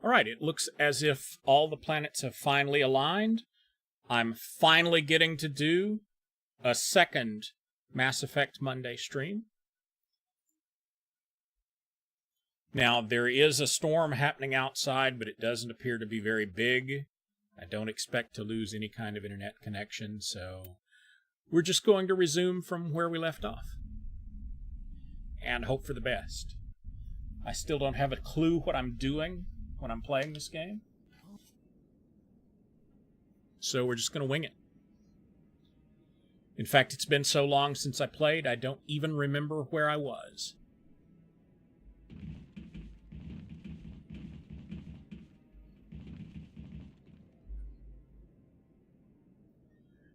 Alright, it looks as if all the planets have finally aligned. I'm finally getting to do a second Mass Effect Monday stream. Now, there is a storm happening outside, but it doesn't appear to be very big. I don't expect to lose any kind of internet connection, so we're just going to resume from where we left off. And hope for the best. I still don't have a clue what I'm doing when I'm playing this game. So we're just going to wing it. In fact, it's been so long since I played, I don't even remember where I was.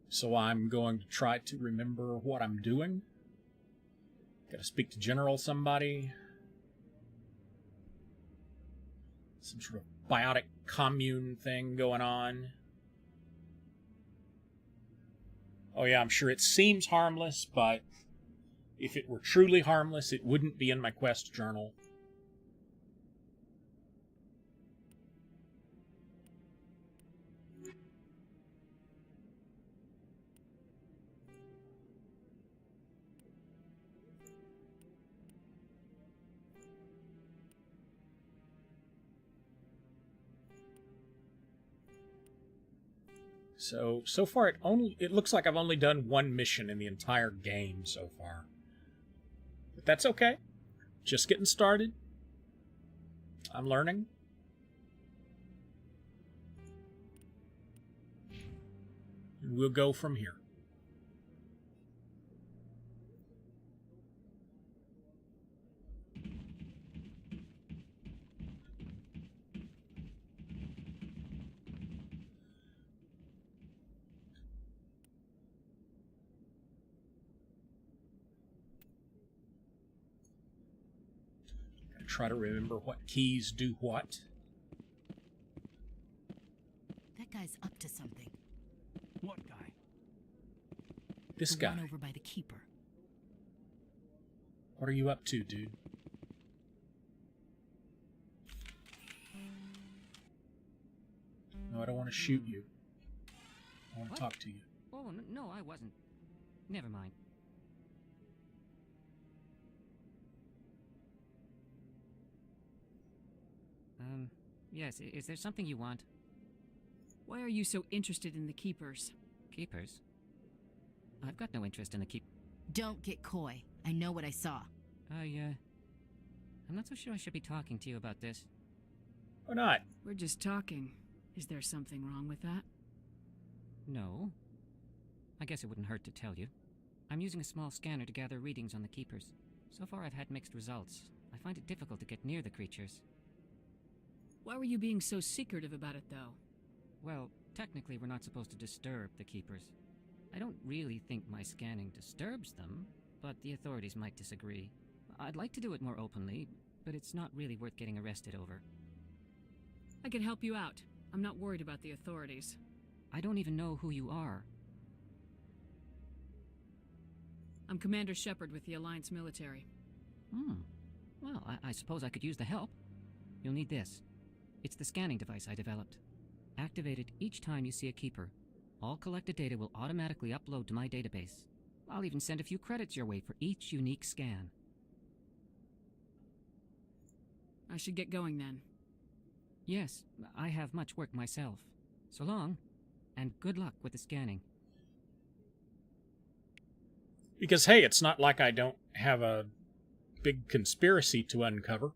So I'm going to try to remember what I'm doing. Gotta speak to General somebody. Some sort of biotic commune thing going on. Oh yeah, I'm sure it seems harmless, but if it were truly harmless, it wouldn't be in my quest journal. So far it looks like I've only done one mission in the entire game so far. But that's okay. Just getting started. I'm learning. And we'll go from here. Try to remember what keys do what. That guy's up to something. What guy? This The guy. one over by the keeper. What are you up to, dude? No, I don't want to shoot you. I want to talk to you. Oh, no, I wasn't. Never mind. Yes, is there something you want? Why are you so interested in the Keepers? Keepers? I've got no interest in the Don't get coy. I know what I saw. I'm not so sure I should be talking to you about this. Or not. We're just talking. Is there something wrong with that? No. I guess it wouldn't hurt to tell you. I'm using a small scanner to gather readings on the Keepers. So far I've had mixed results. I find it difficult to get near the creatures. Why were you being so secretive about it, though? Well, technically we're not supposed to disturb the Keepers. I don't really think my scanning disturbs them, but the authorities might disagree. I'd like to do it more openly, but it's not really worth getting arrested over. I can help you out. I'm not worried about the authorities. I don't even know who you are. I'm Commander Shepard with the Alliance military. Well, I suppose I could use the help. You'll need this. It's the scanning device I developed. Activate it each time you see a Keeper. All collected data will automatically upload to my database. I'll even send a few credits your way for each unique scan. I should get going then. Yes, I have much work myself. So long, and good luck with the scanning. Because, hey, it's not like I don't have a big conspiracy to uncover.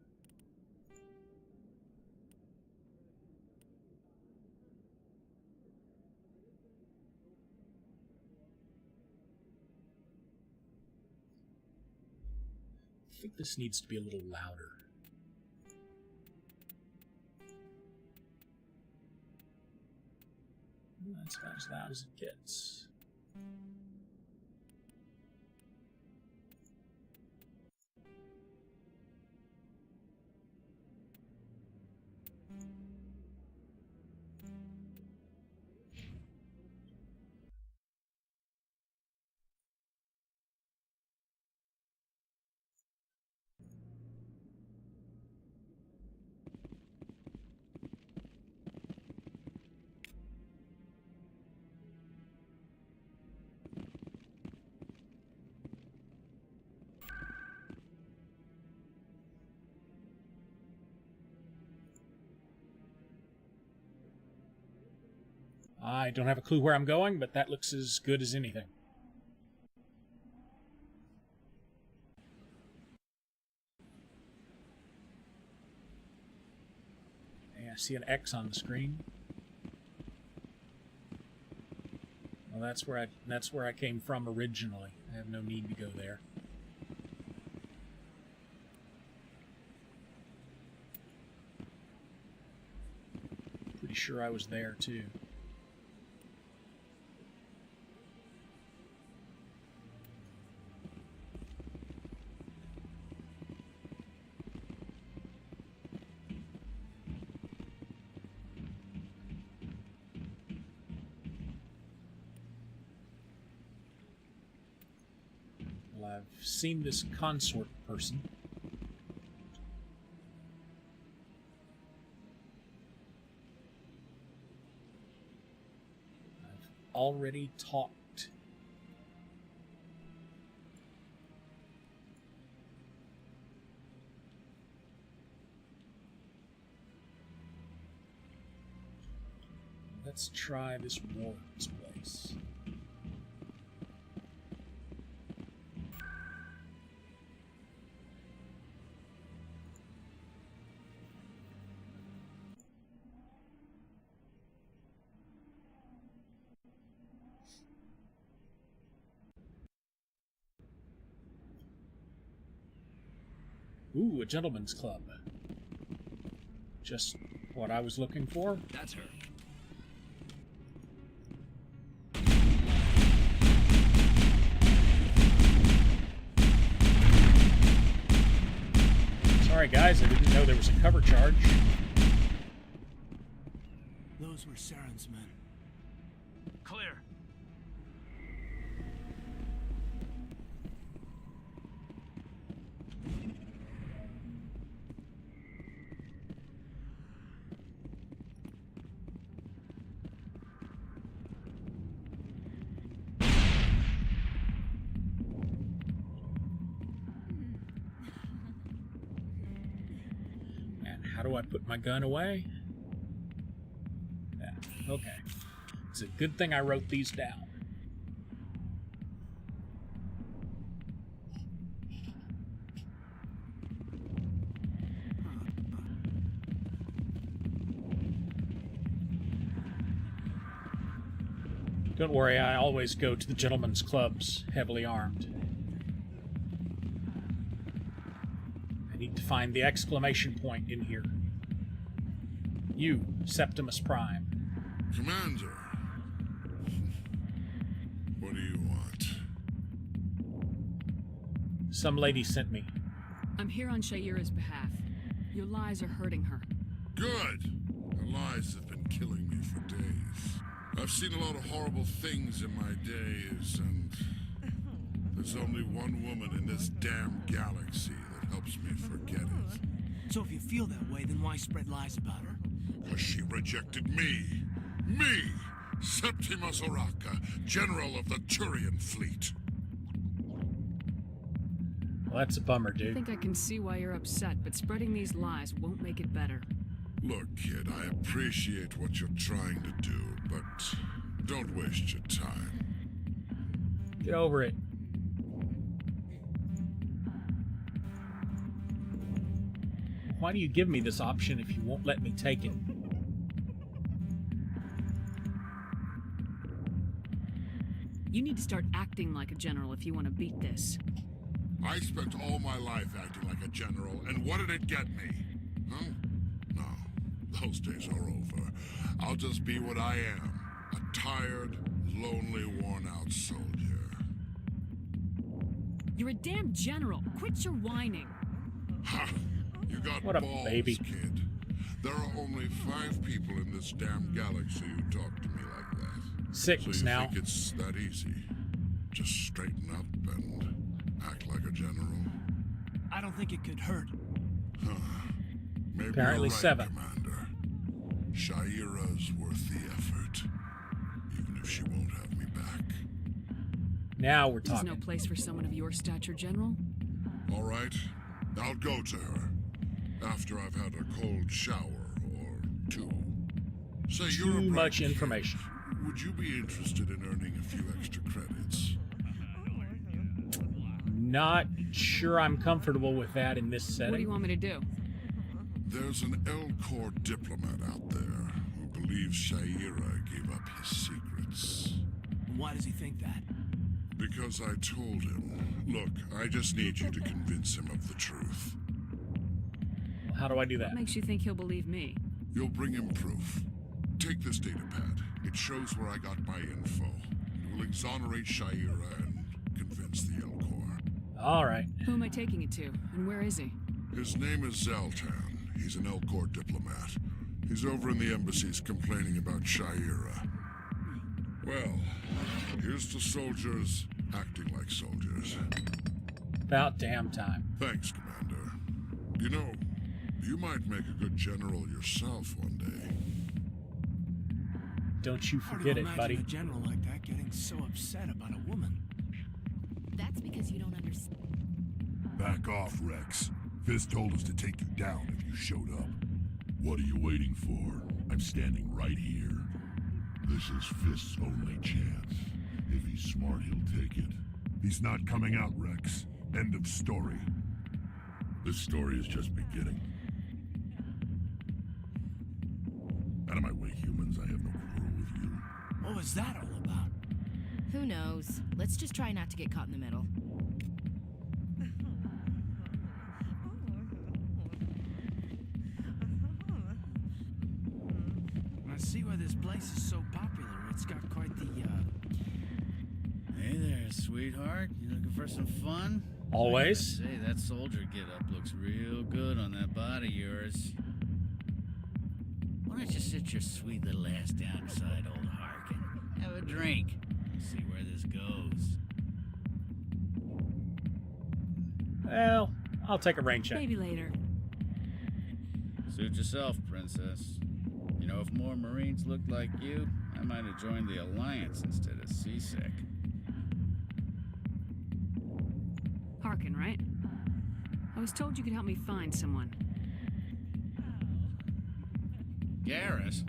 I think this needs to be a little louder. That's about as loud as it gets. I don't have a clue where I'm going, but that looks as good as anything. I see an X on the screen. Well, that's where I came from originally. I have no need to go there. Pretty sure I was there too. I've seen this consort person. I've already talked. Let's try this Ward's place. Ooh, a gentleman's club. Just what I was looking for. That's her. Sorry guys, I didn't know there was a cover charge. Those were Saren's men. Clear. How do I put my gun away? Yeah, okay. It's a good thing I wrote these down. Don't worry, I always go to the gentlemen's clubs heavily armed. Need to find the exclamation point in here. You, Septimus Prime. Commander. What do you want? Some lady sent me. I'm here on Shaira's behalf. Your lies are hurting her. Good. Her lies have been killing me for days. I've seen a lot of horrible things in my days, and there's only one woman in this damn galaxy that helps me forget it. So if you feel that way, then why spread lies about her? Because she rejected me. Me! Septimus Oraka, General of the Turian Fleet. Well, that's a bummer, I dude. think I can see why you're upset, but spreading these lies won't make it better. Look, kid, I appreciate what you're trying to do, but don't waste your time. Get over it. Why do you give me this option if you won't let me take it? You need to start acting like a general if you want to beat this. I spent all my life acting like a general, and what did it get me? Huh? No, those days are over. I'll just be what I am. A tired, lonely, worn-out soldier. You're a damn general. Quit your whining. Ha! You got What a balls, baby. kid. There are only 5 people in this damn galaxy who talk to me like that. 6 So you now. think it's that easy? Just straighten up and act like a general? I don't think it could hurt. Maybe Apparently you're right, 7. Commander. Shaira's worth the effort, even if she won't have me back. Now we're This is talking. no place for someone of your stature, General. All right, I'll go to her after I've had a cold shower or 2. Say you're a Too brave much kid. information. Would you be interested in earning a few extra credits? Not sure I'm comfortable with that in this What do you setting. want me to do? There's an Elcor diplomat out there who believes Shaira gave up his secrets. And why does he think that? Because I told him. Look, I just need you to convince him of the truth. How do I do that? What makes you think he'll believe me? You'll bring him proof. Take this data pad. It shows where I got my info. It will exonerate Shaira and convince the Elcor. All right. Who am I taking it to? And where is he? His name is Zaltan. He's an Elcor diplomat. He's over in the embassies complaining about Shaira. Well, here's to soldiers acting like soldiers. About damn time. Thanks, Commander. You know, you might make a good general yourself one day. Don't you Hard forget to it, imagine buddy. a general like that getting so upset about a woman. That's because you don't understand. Back off, Rex. Fist told us to take you down if you showed up. What are you waiting for? I'm standing right here. This is Fist's only chance. If he's smart, he'll take it. He's not coming out, Rex. End of story. This story is just beginning. Out of my way, humans. I have no quarrel with you. What was that all about? Who knows? Let's just try not to get caught in the middle. I see why this place is so popular. It's got quite the, Hey there, sweetheart. You looking for some fun? Always. I gotta say, that soldier get-up looks real good on that body of yours. Why don't you sit your sweet little ass down beside old Harkin? Have a drink. See where this goes. Well, I'll take a rain check. Maybe later. Suit yourself, princess. You know, if more Marines looked like you, I might have joined the Alliance instead of CSEC. Harkin, right? I was told you could help me find someone. Garrus?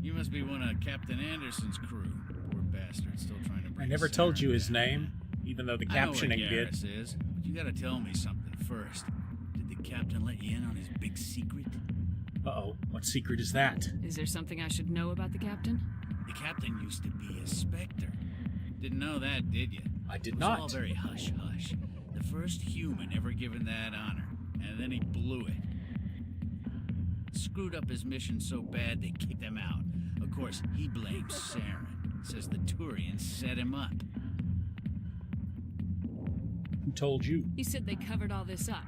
You must be one of Captain Anderson's crew. Poor bastard, still trying to bring I never Saren told you his down. name, even though the I know captioning what did. Garrus is, but you gotta tell me something first. Did the captain let you in on his big secret? Uh-oh, what secret is that? Is there something I should know about the captain? The captain used to be a Spectre. Didn't know that, did you? I did It was all not. very hush-hush. The first human ever given that honor, and then he blew it. Screwed up his mission so bad they kicked him out. Of course, he blames Saren. Says the Turians set him up. Who told you? You said they covered all this up.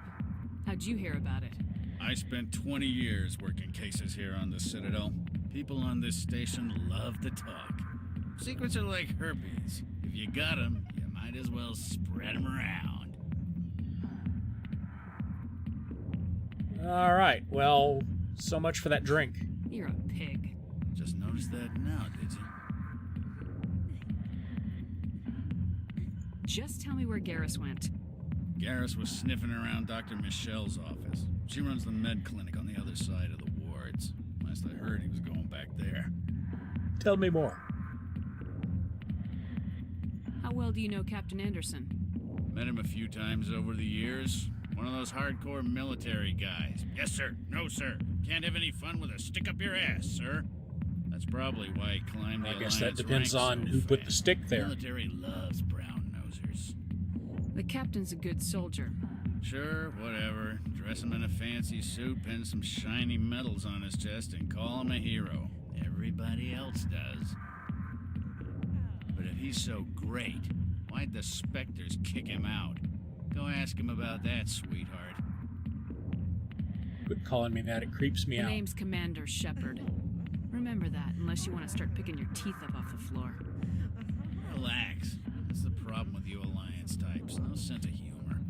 How'd you hear about it? I spent 20 years working cases here on the Citadel. People on this station love to talk. Secrets are like herpes. If you got 'em, you might as well spread 'em around. All right, well, so much for that drink. You're a pig. Just noticed that now, did you? Just tell me where Garrus went. Garrus was sniffing around Dr. Michelle's office. She runs the med clinic on the other side of the wards. Last I heard, he was going back there. Tell me more. How well do you know Captain Anderson? Met him a few times over the years. One of those hardcore military guys. Yes, sir. No, sir. Can't have any fun with a stick up your ass, sir. That's probably why he climbed the I guess that Alliance depends ranks on so who put the fast. stick there. Military loves brown nosers. The captain's a good soldier. Sure, whatever. Dress him in a fancy suit, pin some shiny medals on his chest, and call him a hero. Everybody else does. But if he's so great, why'd the Spectres kick him out? Go ask him about that, sweetheart. Quit calling me that, it creeps me The out. name's Commander Shepard. Remember that, unless you want to start picking your teeth up off the floor. Relax. That's the problem with you Alliance types. No sense of humor.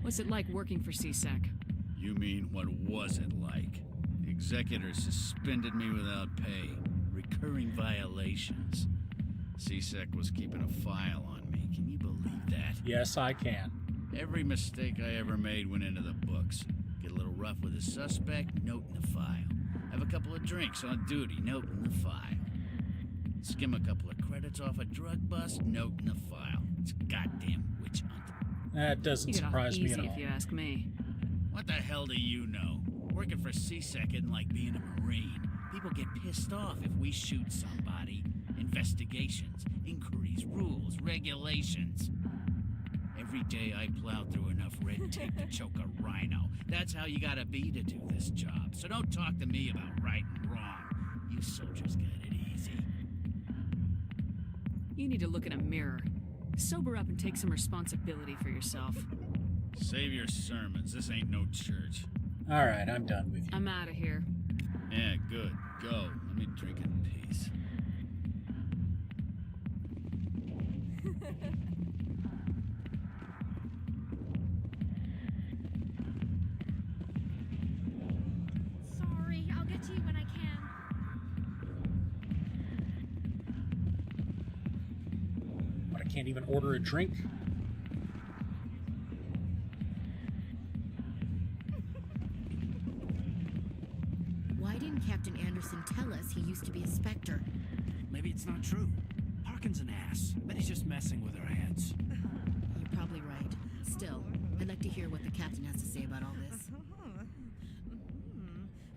What's it like working for CSEC? You mean, what was it like? The executors suspended me without pay. Recurring violations. CSEC was keeping a file on me. Can you believe that? Yes, I can. Every mistake I ever made went into the books. Get a little rough with a suspect, note in the file. Have a couple of drinks on duty, note in the file. Skim a couple of credits off a drug bust, note in the file. It's a goddamn witch hunt. That doesn't You get off surprise me easy at all. if you ask me. What the hell do you know? Working for CSEC isn't like being a Marine. People get pissed off if we shoot somebody. Investigations, inquiries, rules, regulations. Every day I plow through enough red tape to choke a rhino. That's how you gotta be to do this job. So don't talk to me about right and wrong. You soldiers got it easy. You need to look in a mirror. Sober up and take some responsibility for yourself. Save your sermons. This ain't no church. All right, I'm done with you. I'm out of here. Yeah, good. Go. Let me drink in peace. Sorry, I'll get to you when I can. But I can't even order a drink? Why didn't Captain Anderson tell us he used to be a Spectre? Maybe it's not true. Harkin's an ass. Bet he's just messing with our heads. You're probably right. Still, I'd like to hear what the captain has to say about all this.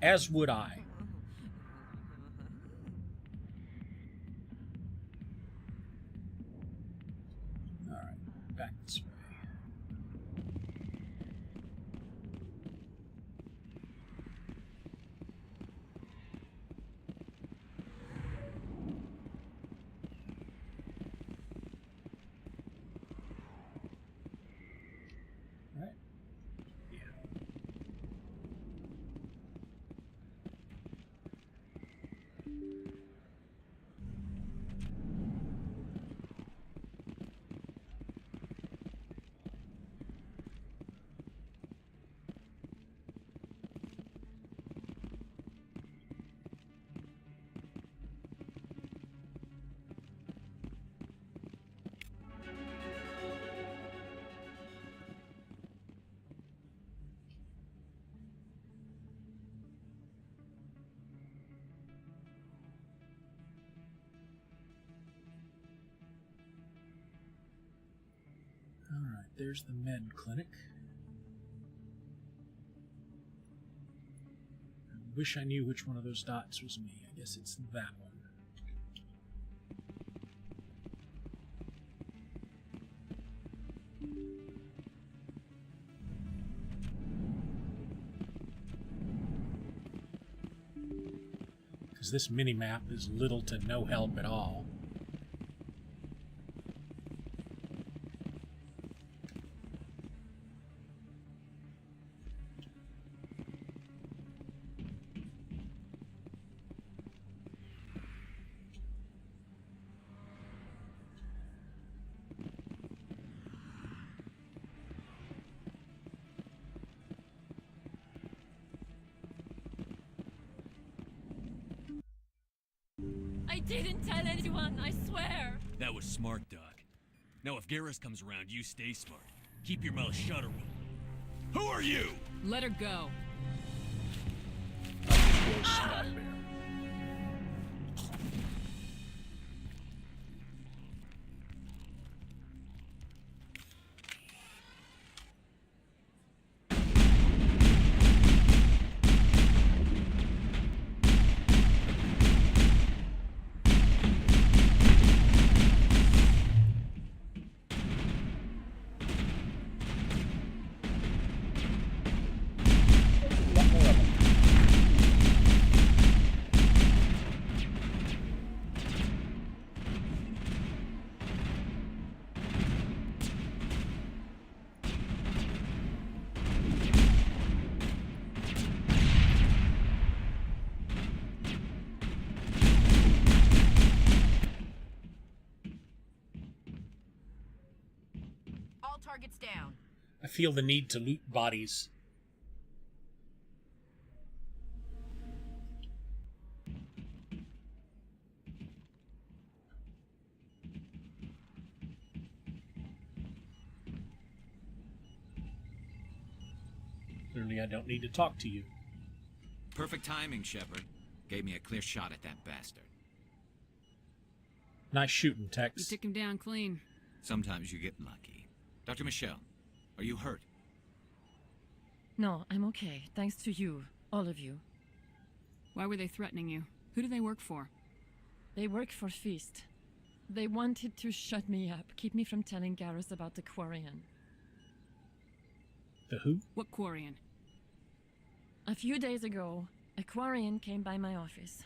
As would I. All right, back this way. Right. Yeah. All right, there's the med clinic. I wish I knew which one of those dots was me. I guess it's that one. Because this mini-map is little to no help at all. I didn't tell anyone, I swear. That was smart, Doc. Now if Garrus comes around, you stay smart. Keep your mouth shut or we'll... Who are you? Let her go. Smart bear. All targets down. I feel the need to loot bodies. Clearly, I don't need to talk to you. Perfect timing, Shepard. Gave me a clear shot at that bastard. Nice shooting, You Tex. took him down clean. Sometimes you get lucky. Dr. Michelle, are you hurt? No, I'm okay. Thanks to you. All of you. Why were they threatening you? Who do they work for? They work for Feast. They wanted to shut me up, keep me from telling Garrus about the Quarian. The who? What Quarian? A few days ago, a Quarian came by my office.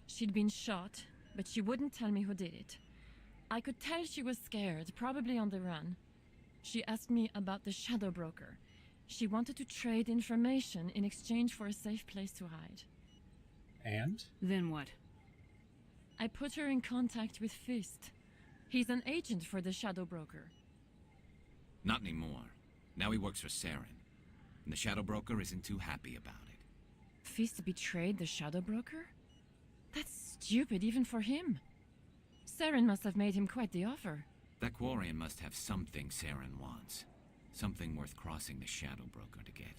She'd been shot, but she wouldn't tell me who did it. I could tell she was scared, probably on the run. She asked me about the Shadow Broker. She wanted to trade information in exchange for a safe place to hide. And? Then what? I put her in contact with Fist. He's an agent for the Shadow Broker. Not anymore. Now he works for Saren. And the Shadow Broker isn't too happy about it. Fist betrayed the Shadow Broker? That's stupid even for him. Saren must have made him quite the offer. That Quarian must have something Saren wants. Something worth crossing the Shadow Broker to get.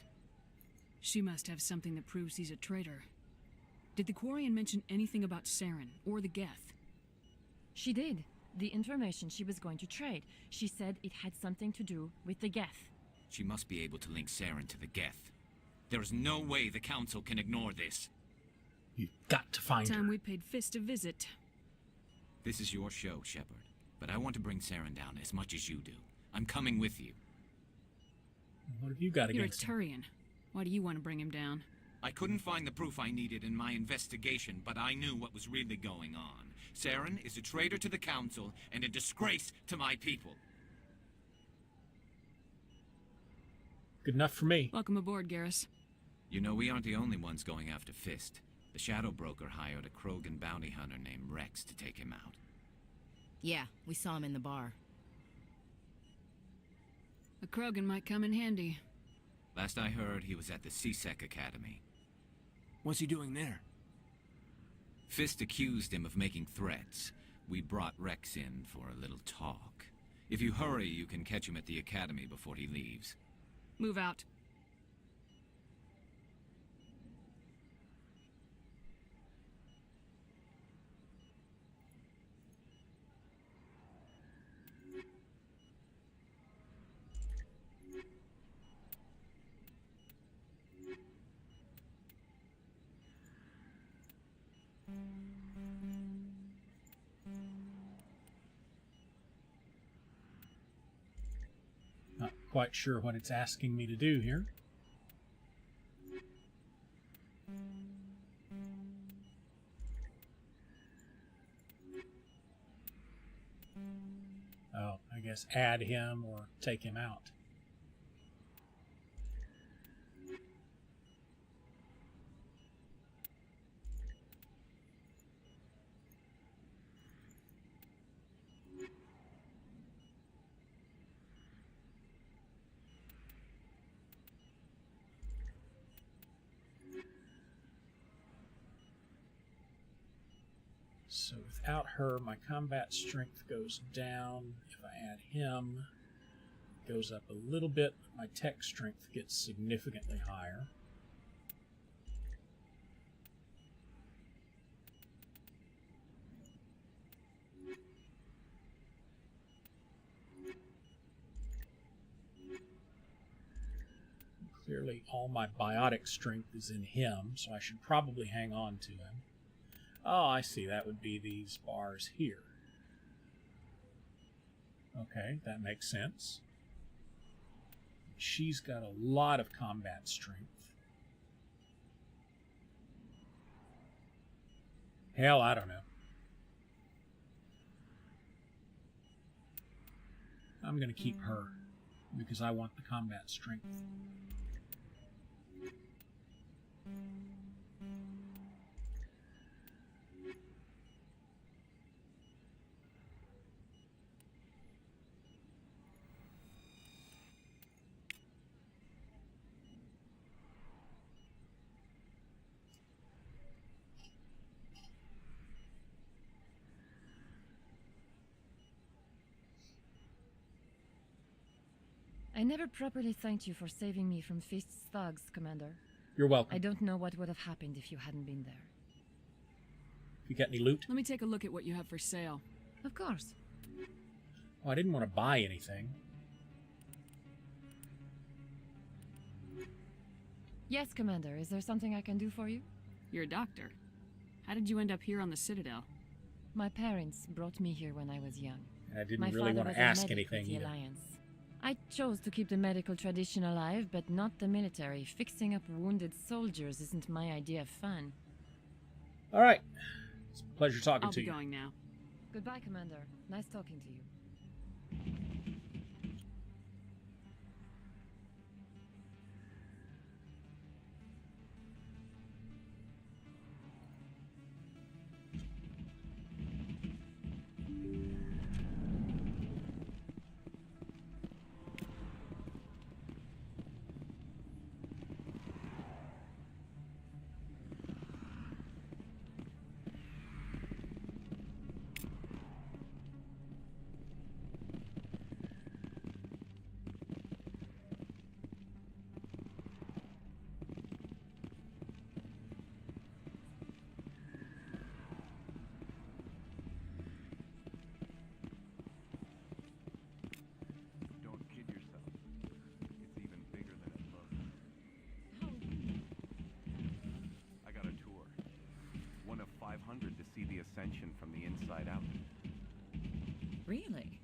She must have something that proves he's a traitor. Did the Quarian mention anything about Saren or the Geth? She did. The information she was going to trade. She said it had something to do with the Geth. She must be able to link Saren to the Geth. There is no way the Council can ignore this. You've got to find Time her. we paid Fist a visit. This is your show, Shepard. But I want to bring Saren down as much as you do. I'm coming with you. What have you got You're a against him? Turian. Why do you want to bring him down? I couldn't find the proof I needed in my investigation, but I knew what was really going on. Saren is a traitor to the Council and a disgrace to my people. Good enough for me. Welcome aboard, Garrus. You know, we aren't the only ones going after Fist. The Shadow Broker hired a Krogan bounty hunter named Rex to take him out. Yeah, we saw him in the bar. A Krogan might come in handy. Last I heard, he was at the C-Sec Academy. What's he doing there? Fist accused him of making threats. We brought Rex in for a little talk. If you hurry, you can catch him at the Academy before he leaves. Move out. Not quite sure what it's asking me to do here. Oh, I guess add him or take him out. So without her, my combat strength goes down. If I add him, it goes up a little bit, but my tech strength gets significantly higher. Clearly, all my biotic strength is in him, so I should probably hang on to him. Oh, I see. That would be these bars here. Okay, that makes sense. She's got a lot of combat strength. Hell, I don't know. I'm going to keep her because I want the combat strength. I never properly thanked you for saving me from Fist's thugs, Commander. You're welcome. I don't know what would have happened if you hadn't been there. You got any loot? Let me take a look at what you have for sale. Of course. Oh, I didn't want to buy anything. Yes, Commander. Is there something I can do for you? You're a doctor. How did you end up here on the Citadel? My parents brought me here when I was young. And I didn't My really father want was to a ask medic anything with the either. Alliance. I chose to keep the medical tradition alive, but not the military. Fixing up wounded soldiers isn't my idea of fun. All right. It's a pleasure talking I'll to be you. going now. Goodbye, Commander. Nice talking to you. Don't kid yourself. It's even bigger than it looks. I got a tour. One of 500 to see the Ascension from the inside out. Really?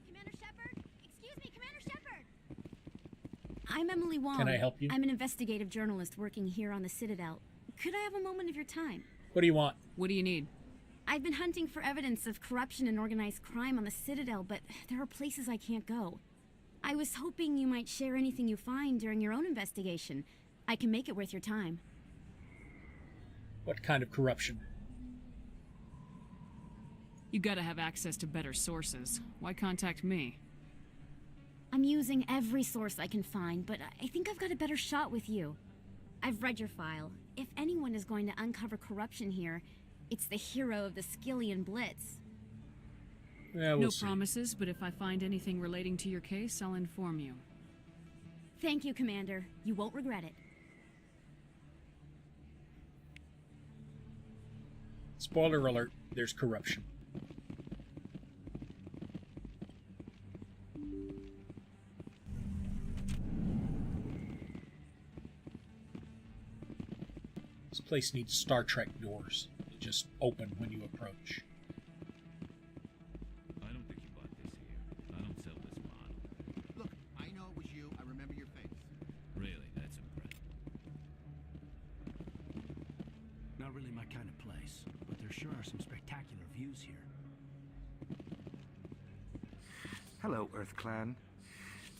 Commander Shepard? Excuse me, Commander Shepard! I'm Emily Wong. Can I help you? I'm an investigative journalist working here on the Citadel. Could I have a moment of your time? What do you want? What do you need? I've been hunting for evidence of corruption and organized crime on the Citadel, but there are places I can't go. I was hoping you might share anything you find during your own investigation. I can make it worth your time. What kind of corruption? You gotta have access to better sources. Why contact me? I'm using every source I can find, but I think I've got a better shot with you. I've read your file. If anyone is going to uncover corruption here, it's the hero of the Skillian Blitz. Yeah, No promises, but if I find anything relating to your case, I'll inform you. Thank you, Commander. You won't regret it. Spoiler alert, there's corruption. This place needs Star Trek doors that just open when you approach. I don't think you bought this here. I don't sell this model. Look, I know it was you. I remember your face. Really, that's impressive. Not really my kind of place, but there sure are some spectacular views here. Hello, Earth Clan.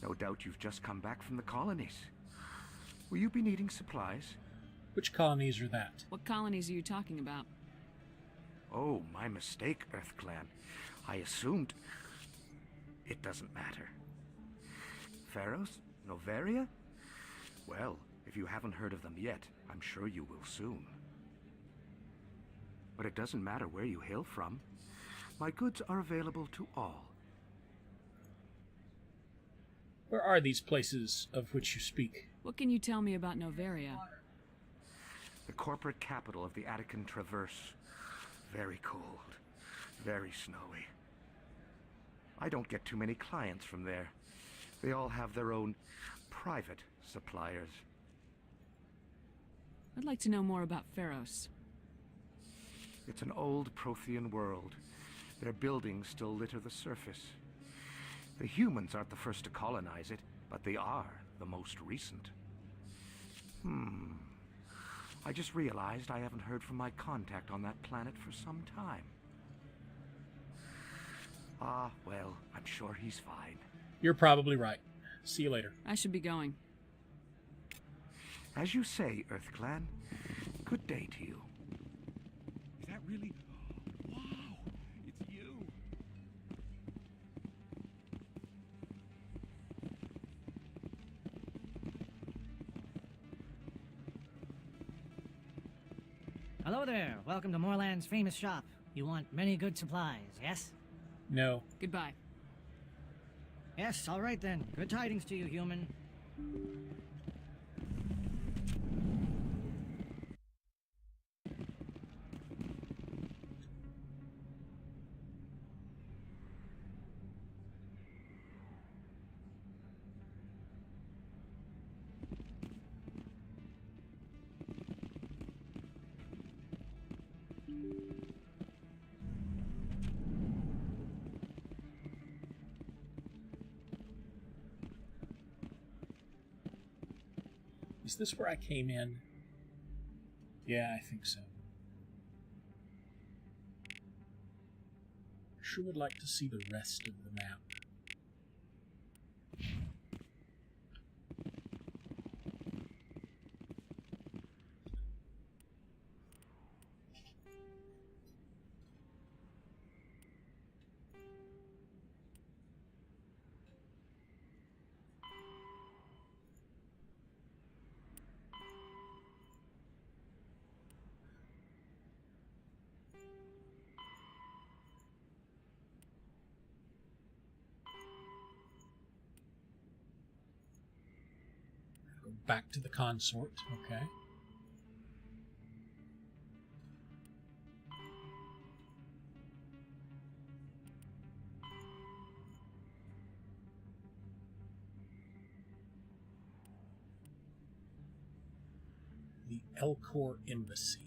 No doubt you've just come back from the colonies. Will you be needing supplies? Which colonies are that? What colonies are you talking about? Oh, my mistake, Earth Clan. I assumed... It doesn't matter. Pharos? Noveria? Well, if you haven't heard of them yet, I'm sure you will soon. But it doesn't matter where you hail from. My goods are available to all. Where are these places of which you speak? What can you tell me about Noveria? The corporate capital of the Attican Traverse. Very cold. Very snowy. I don't get too many clients from there. They all have their own private suppliers. I'd like to know more about Pharos. It's an old Prothean world. Their buildings still litter the surface. The humans aren't the first to colonize it, but they are the most recent. I just realized I haven't heard from my contact on that planet for some time. Ah, well, I'm sure he's fine. You're probably right. See you later. I should be going. As you say, Earth Clan. Good day to you. Is that really... Wow! It's you! Hello there. Welcome to Moorland's famous shop. You want many good supplies, yes? No. Goodbye. Yes, all right then. Good tidings to you, human. Is this where I came in? Yeah, I think so. Sure would like to see the rest of the map. Back to the consort, okay. The Elcor Embassy.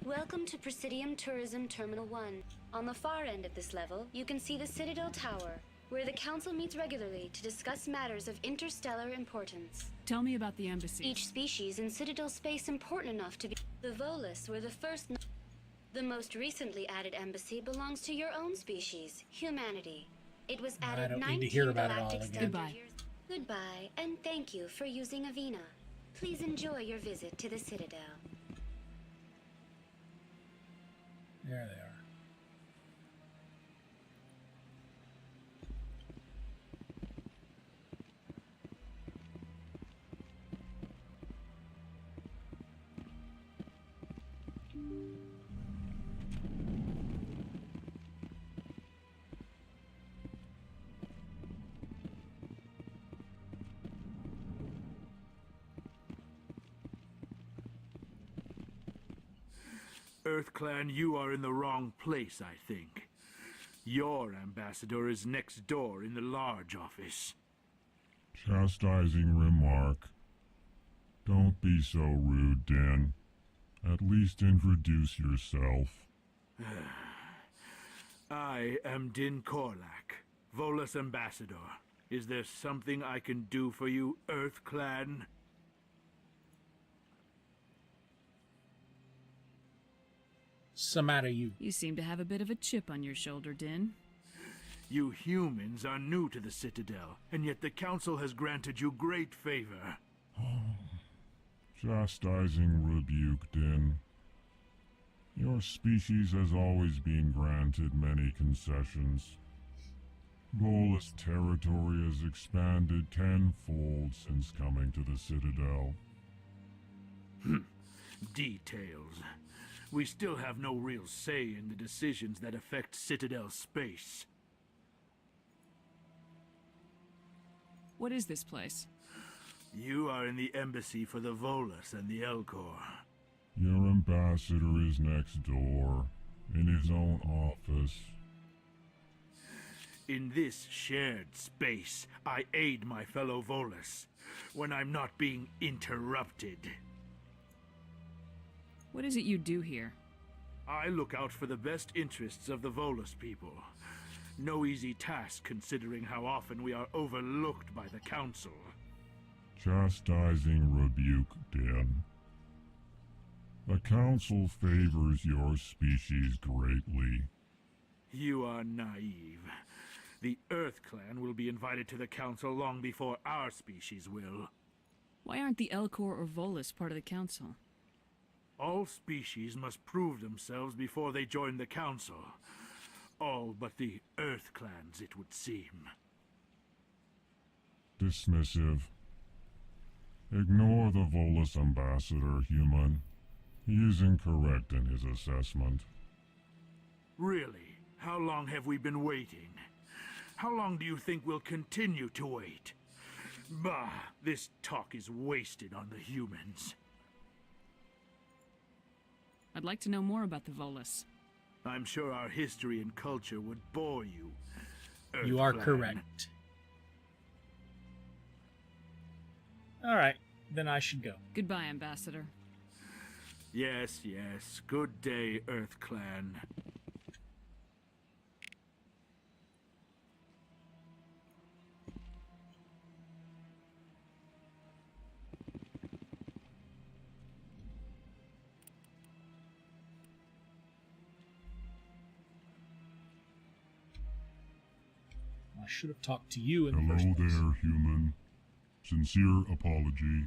Welcome to Presidium Tourism Terminal 1. On the far end of this level, you can see the Citadel Tower, where the Council meets regularly to discuss matters of interstellar importance. Tell me about the embassy. Each species in Citadel space important enough to be... The Volus were the first... The most recently added embassy belongs to your own species, humanity. It was added I don't need to 19 hear about it all galactic again. Goodbye. Goodbye, and thank you for using Avina. Please enjoy your visit to the Citadel. There they are. EarthClan, you are in the wrong place, I think. Your ambassador is next door in the large office. Chastising remark. Don't be so rude, Din. At least introduce yourself. I am Din Korlak, Volus ambassador. Is there something I can do for you, EarthClan? Samara, you. You seem to have a bit of a chip on your shoulder, Din. You humans are new to the Citadel, and yet the Council has granted you great favor. Chastising rebuke, Din. Your species has always been granted many concessions. Volus territory has expanded tenfold since coming to the Citadel. Details. We still have no real say in the decisions that affect Citadel space. What is this place? You are in the embassy for the Volus and the Elcor. Your ambassador is next door, in his own office. In this shared space, I aid my fellow Volus, when I'm not being interrupted. What is it you do here? I look out for the best interests of the Volus people. No easy task considering how often we are overlooked by the Council. Chastising rebuke, Din. The Council favors your species greatly. You are naive. The Earth Clan will be invited to the Council long before our species will. Why aren't the Elcor or Volus part of the Council? All species must prove themselves before they join the Council. All but the Earth Clans, it would seem. Dismissive. Ignore the Volus ambassador, human. He is incorrect in his assessment. Really? How long have we been waiting? How long do you think we'll continue to wait? Bah, this talk is wasted on the humans. I'd like to know more about the Volus. I'm sure our history and culture would bore you. You are Earth Clan. correct. Alright, then I should go. Goodbye, Ambassador. Yes, yes. Good day, Earth Clan. I should have talked to you in the Hello first place. there, human. Sincere apology,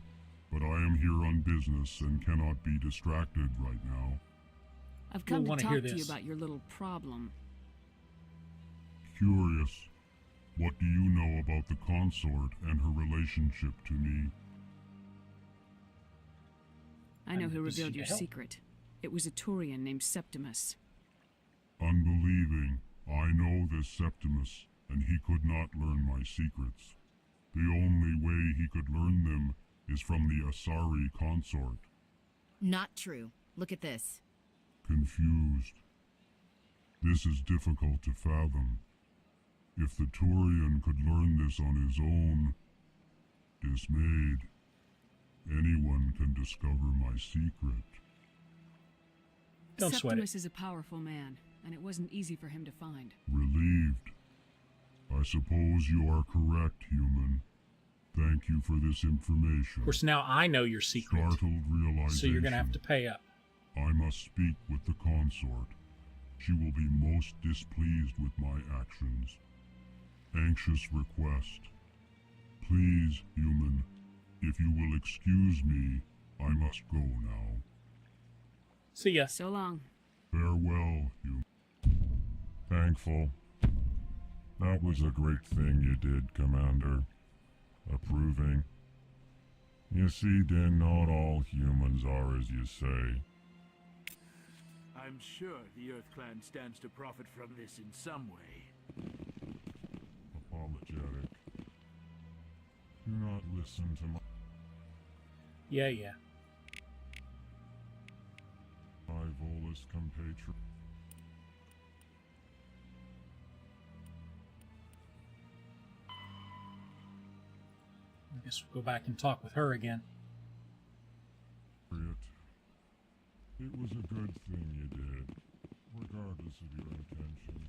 but I am here on business and cannot be distracted right now. I've come You'll to wanna hear talk to you this. about your little problem. Curious. What do you know about the consort and her relationship to me? I know I'm who busy revealed to your help. secret. It was a Turian named Septimus. Unbelieving, I know this Septimus, and he could not learn my secrets. The only way he could learn them is from the Asari consort. Not true. Look at this. Confused. This is difficult to fathom. If the Turian could learn this on his own, dismayed, anyone can discover my secret. Don't sweat it. Septimus is a powerful man, and it wasn't easy for him to find. Relieved. I suppose you are correct, human. Thank you for this information. Of course, now I know your secret, Startled realization. so you're going to have to pay up. I must speak with the consort. She will be most displeased with my actions. Anxious request. Please, human, if you will excuse me, I must go now. See ya. So long. Farewell, human. Thankful. That was a great thing you did, Commander. Approving. You see, Din, not all humans are as you say. I'm sure the Earth Clan stands to profit from this in some way. Apologetic. Do not listen to Yeah. my Volus compatriot. I guess we'll go back and talk with her again. It was a good thing you did, regardless of your intentions.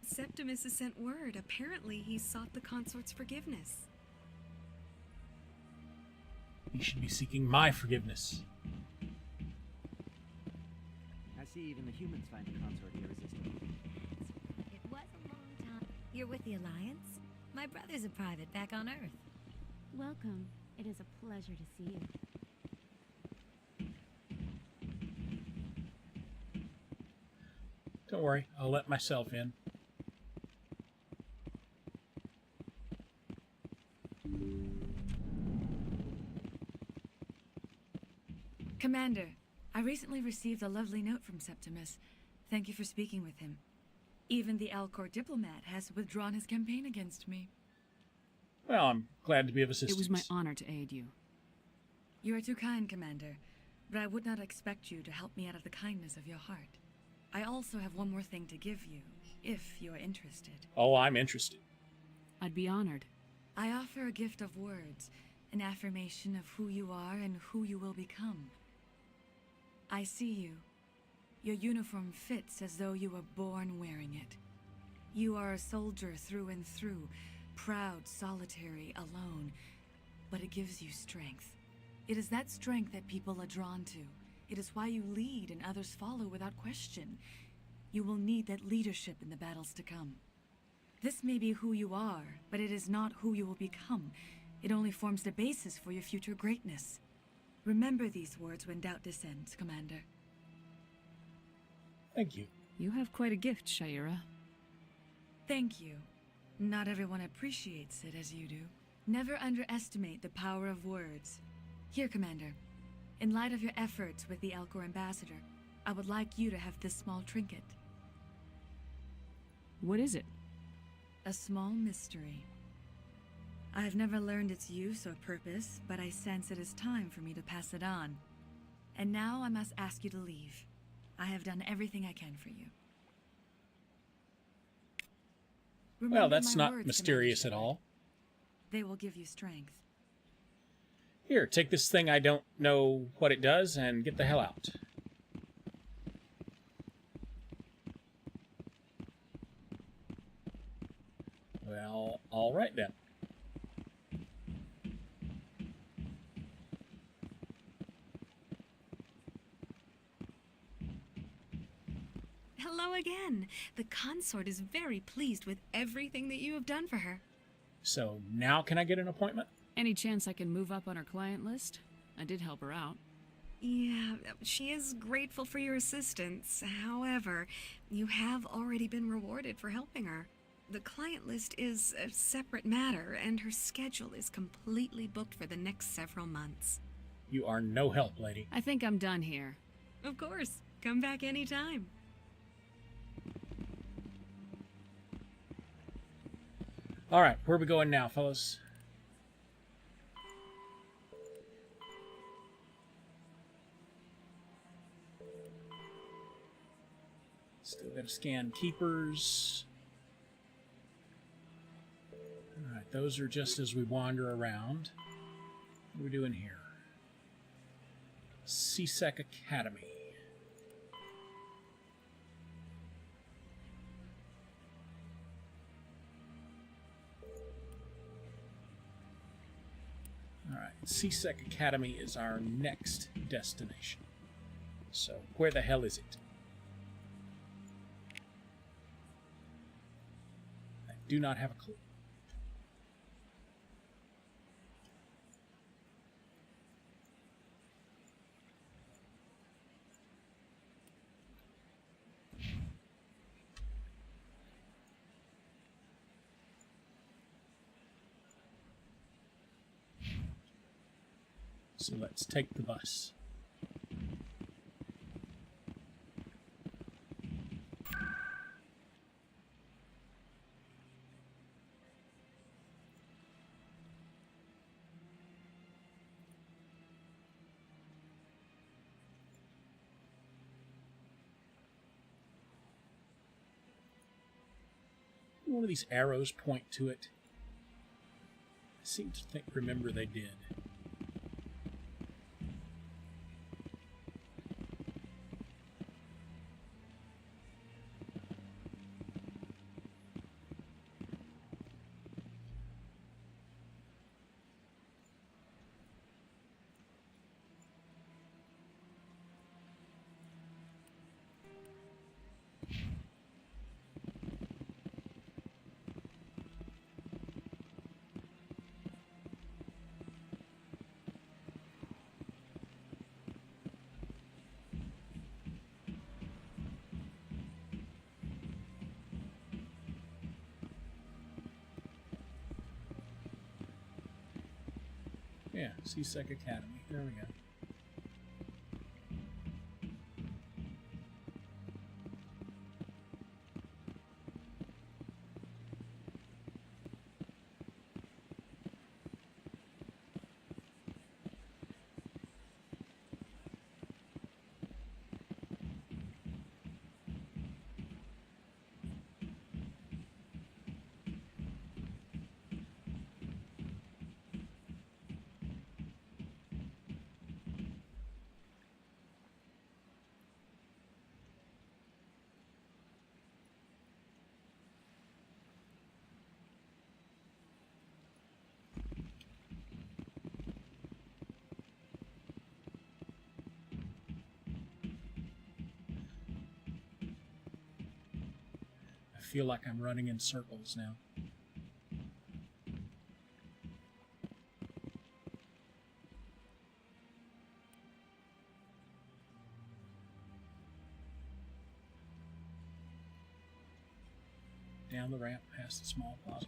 Septimus has sent word. Apparently, he sought the consort's forgiveness. He should be seeking my forgiveness. I see even the humans find the consort irresistible. It was a long time. You're with the Alliance? My brother's a private back on Earth. Welcome. It is a pleasure to see you. Don't worry, I'll let myself in. Commander, I recently received a lovely note from Septimus. Thank you for speaking with him. Even the Alcor diplomat has withdrawn his campaign against me. Well, I'm glad to be of assistance. It was my honor to aid you. You are too kind, Commander, but I would not expect you to help me out of the kindness of your heart. I also have one more thing to give you, if you are interested. Oh, I'm interested. I'd be honored. I offer a gift of words, an affirmation of who you are and who you will become. I see you. Your uniform fits as though you were born wearing it. You are a soldier through and through, proud, solitary, alone, but it gives you strength. It is that strength that people are drawn to. It is why you lead and others follow without question. You will need that leadership in the battles to come. This may be who you are, but it is not who you will become. It only forms the basis for your future greatness. Remember these words when doubt descends, Commander. Thank you. You have quite a gift, Sha'ira. Thank you. Not everyone appreciates it as you do. Never underestimate the power of words. Here, Commander. In light of your efforts with the Alcor ambassador, I would like you to have this small trinket. What is it? A small mystery. I have never learned its use or purpose, but I sense it is time for me to pass it on. And now I must ask you to leave. I have done everything I can for you. Well, that's my not words, mysterious at Commander. all. They will give you strength. Here, take this thing I don't know what it does and get the hell out. Well, all right then. Hello again. The consort is very pleased with everything that you have done for her. So now can I get an appointment? Any chance I can move up on her client list? I did help her out. Yeah, she is grateful for your assistance. However, you have already been rewarded for helping her. The client list is a separate matter, and her schedule is completely booked for the next several months. You are no help, lady. I think I'm done here. Of course. Come back anytime. All right, where are we going now, fellas? Still got to scan keepers. All right, those are just as we wander around. What are we doing here? CSEC Academy. All right, CSEC Academy is our next destination. So, where the hell is it? I do not have a clue. So let's take the bus. One of these arrows point to it. I seem to remember they did. Yeah, C-Sec Academy. There we go. I feel like I'm running in circles now. Down the ramp past the small plaza.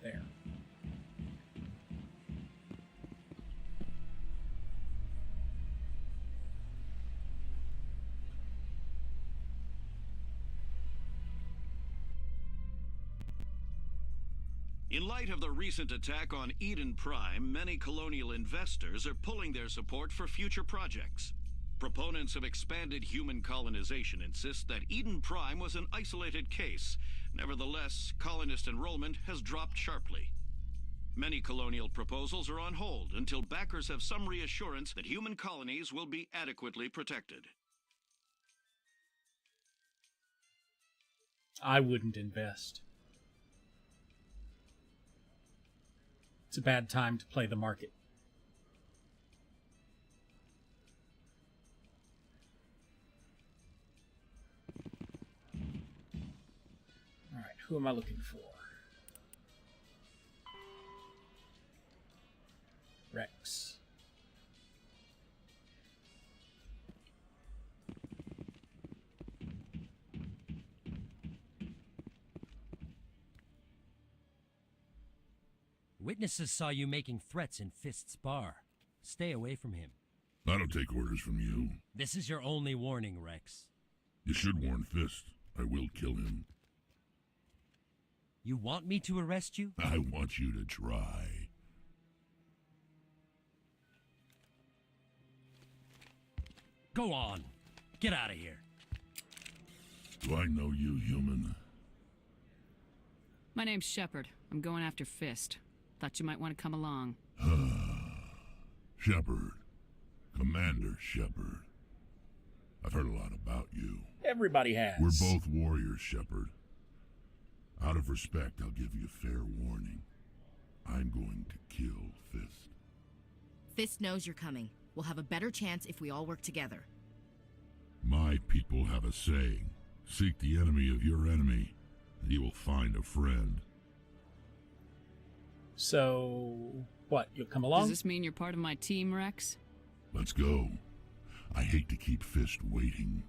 There. In light of the recent attack on Eden Prime, many colonial investors are pulling their support for future projects. Proponents of expanded human colonization insist that Eden Prime was an isolated case. Nevertheless, colonist enrollment has dropped sharply. Many colonial proposals are on hold until backers have some reassurance that human colonies will be adequately protected. I wouldn't invest. It's a bad time to play the market. All right, who am I looking for? Rex. Witnesses saw you making threats in Fist's bar. Stay away from him. I don't take orders from you. This is your only warning, Rex. You should warn Fist. I will kill him. You want me to arrest you? I want you to try. Go on. Get out of here. Do I know you, human? My name's Shepard. I'm going after Fist. Thought you might want to come along. Shepard. Commander Shepard. I've heard a lot about you. Everybody has. We're both warriors, Shepard. Out of respect, I'll give you fair warning. I'm going to kill Fist. Fist knows you're coming. We'll have a better chance if we all work together. My people have a saying. Seek the enemy of your enemy, and you will find a friend. So, what, you'll come along? Does this mean you're part of my team, Rex? Let's go. I hate to keep Fist waiting.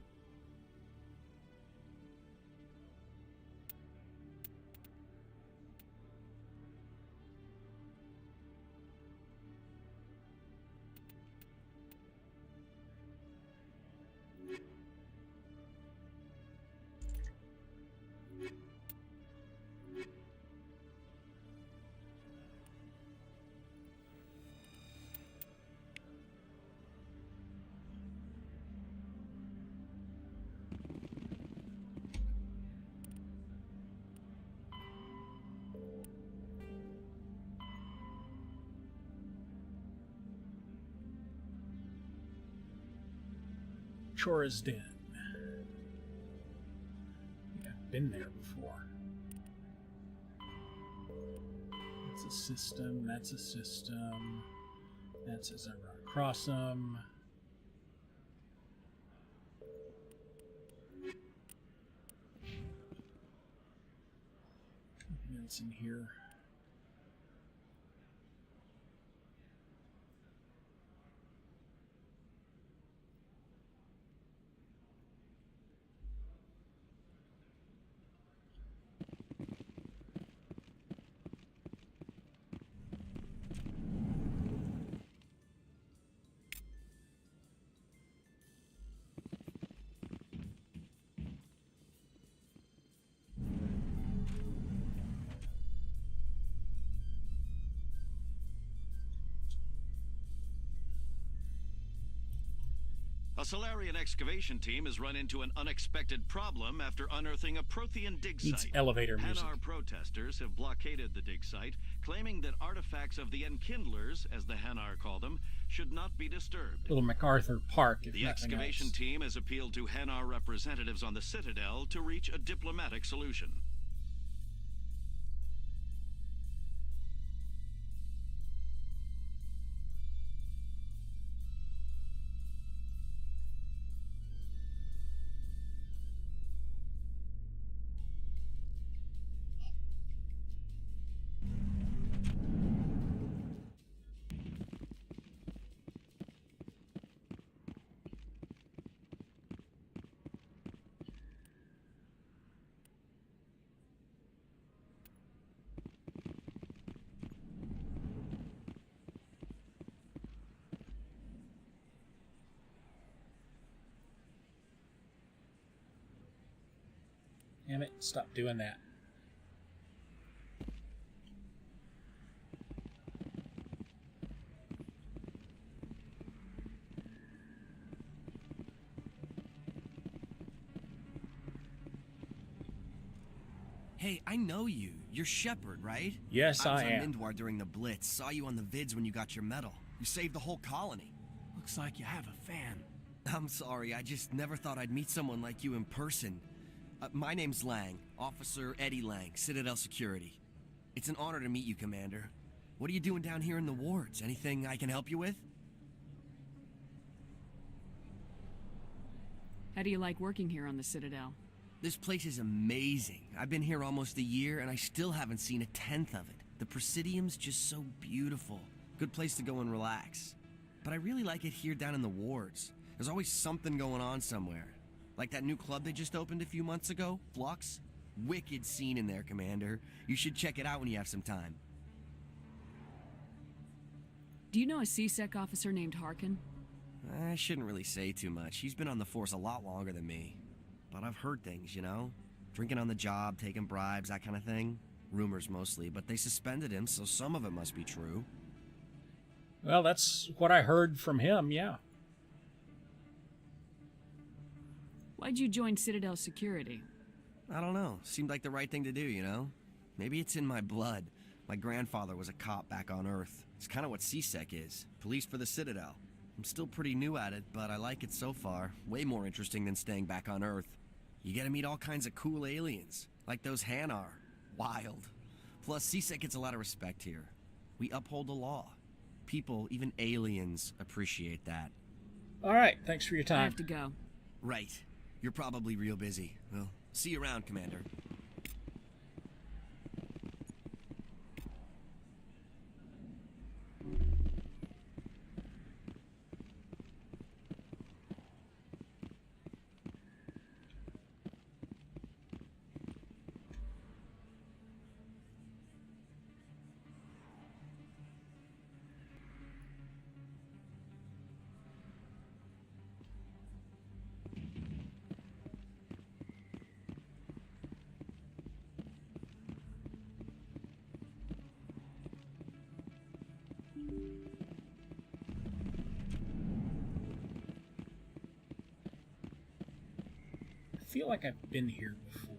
Chora's Den. Yeah, I've been there before. That's a system, that's a system. That says I run across them. Anything else in here? A Solarian excavation team has run into an unexpected problem after unearthing a Prothean dig Needs site. elevator music. Hanar protesters have blockaded the dig site, claiming that artifacts of the Enkindlers, as the Hanar call them, should not be disturbed. Little MacArthur Park, if The nothing excavation else. team has appealed to Hanar representatives on the Citadel to reach a diplomatic solution. Damn it, stop doing that. Hey, I know you. You're Shepard, right? Yes, I was am. on Mindwar during the Blitz. Saw you on the vids when you got your medal. You saved the whole colony. Looks like you have a fan. I'm sorry, I just never thought I'd meet someone like you in person. My name's Lang, Officer Eddie Lang, Citadel Security. It's an honor to meet you, Commander. What are you doing down here in the wards? Anything I can help you with? How do you like working here on the Citadel? This place is amazing. I've been here almost a year, and I still haven't seen a tenth of it. The Presidium's just so beautiful. Good place to go and relax. But I really like it here down in the wards. There's always something going on somewhere. Like that new club they just opened a few months ago, Flux. Wicked scene in there, Commander. You should check it out when you have some time. Do you know a C-Sec officer named Harkin? I shouldn't really say too much. He's been on the force a lot longer than me. But I've heard things, you know? Drinking on the job, taking bribes, that kind of thing. Rumors mostly, but they suspended him, so some of it must be true. Well, that's what I heard from him, yeah. Why'd you join Citadel Security? I don't know. Seemed like the right thing to do, you know? Maybe it's in my blood. My grandfather was a cop back on Earth. It's kind of what C-Sec is. Police for the Citadel. I'm still pretty new at it, but I like it so far. Way more interesting than staying back on Earth. You get to meet all kinds of cool aliens, like those Hanar. Wild. Plus, C-Sec gets a lot of respect here. We uphold the law. People, even aliens, appreciate that. All right, thanks for your time. I have to go. Right. You're probably real busy. Well, see you around, Commander. I feel like I've been here before.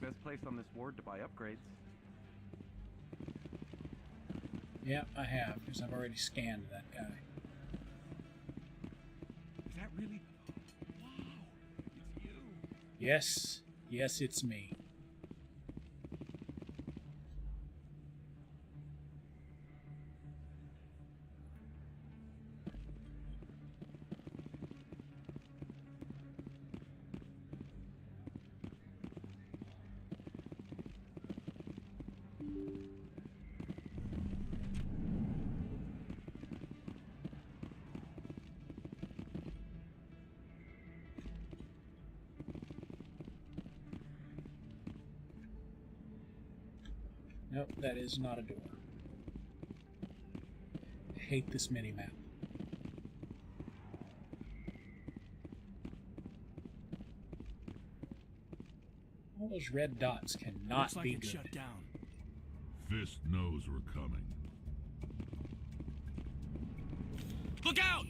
Best place on this ward to buy upgrades. Yep, I have, because I've already scanned that guy. Is that really? Wow, it's you. Yes, yes, it's me. Nope, that is not a door. I hate this mini-map. All those red dots cannot Looks like be it's good. shut down. Fist knows we're coming. Look out!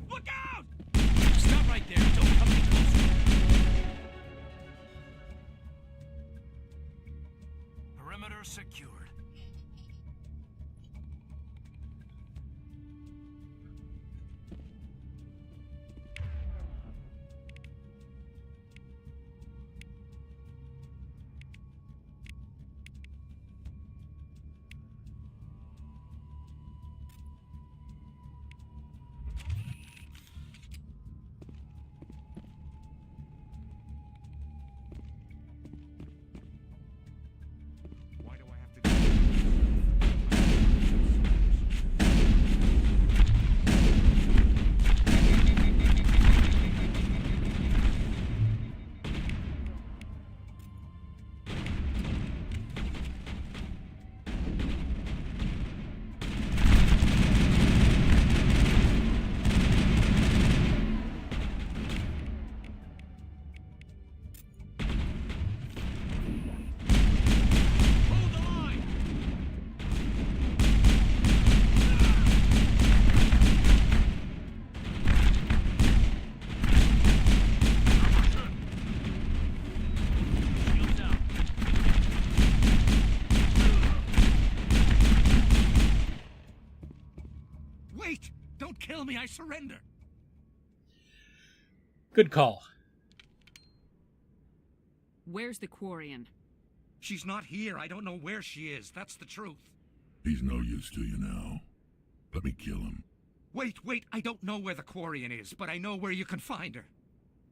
Look out! Stop right there. Don't come any closer. Perimeter secured. Wait! Don't kill me, I surrender! Good call. Where's the Quarian? She's not here. I don't know where she is. That's the truth. He's no use to you now. Let me kill him. Wait, I don't know where the Quarian is, but I know where you can find her.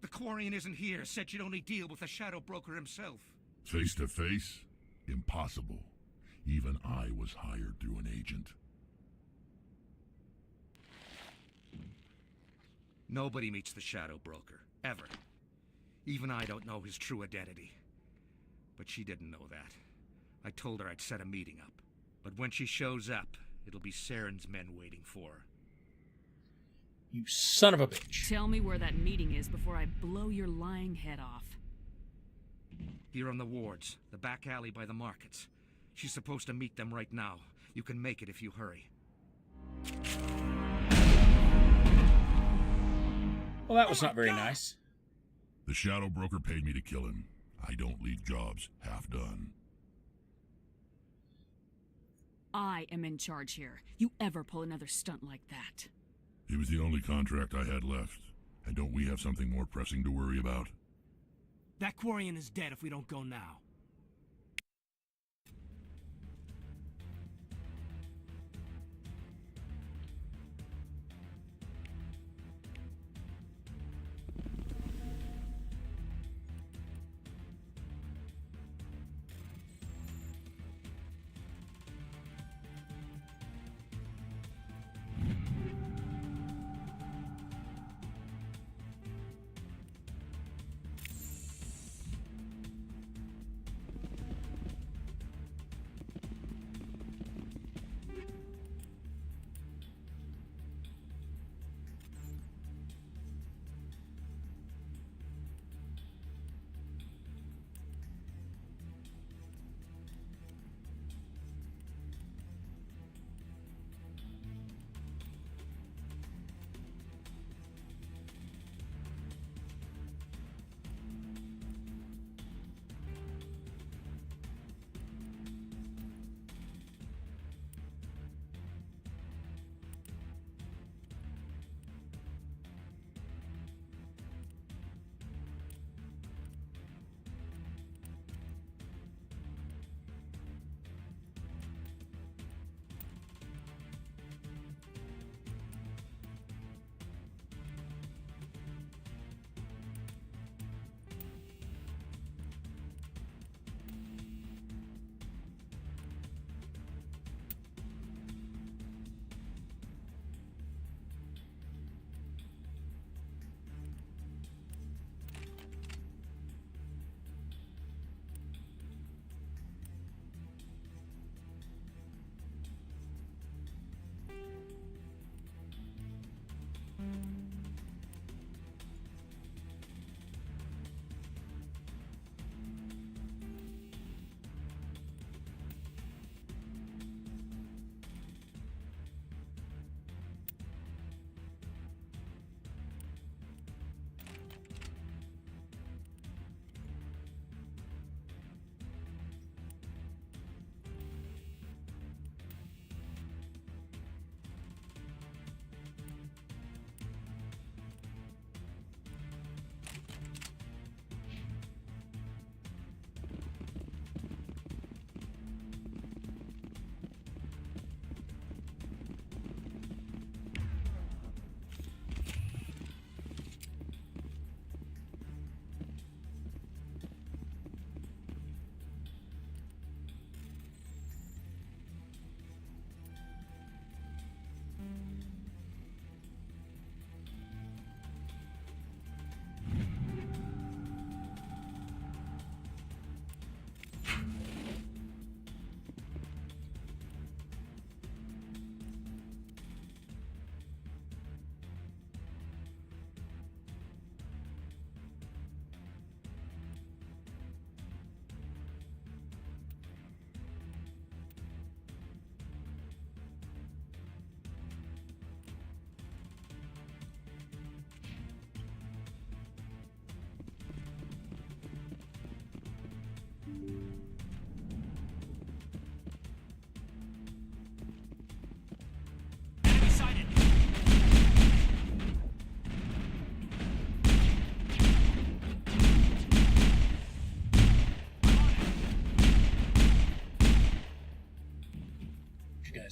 The Quarian isn't here. Said you'd only deal with the Shadow Broker himself. Face to face? Impossible. Even I was hired through an agent. Nobody meets the Shadow Broker, ever. Even I don't know his true identity. But she didn't know that. I told her I'd set a meeting up. But when she shows up, it'll be Saren's men waiting for her. You son of a bitch. Tell me where that meeting is before I blow your lying head off. Here on the wards, the back alley by the markets. She's supposed to meet them right now. You can make it if you hurry. Well, that was not very nice. The Shadow Broker paid me to kill him. I don't leave jobs half done. I am in charge here. You ever pull another stunt like that? It was the only contract I had left. And don't we have something more pressing to worry about? That Quarian is dead if we don't go now.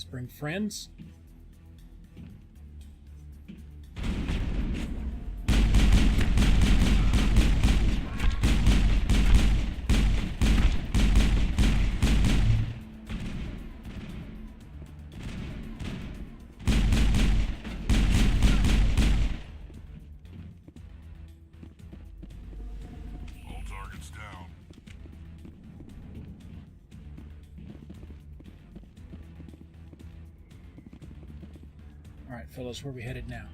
Bring friends. All targets down. Alright, fellas, where are we headed now?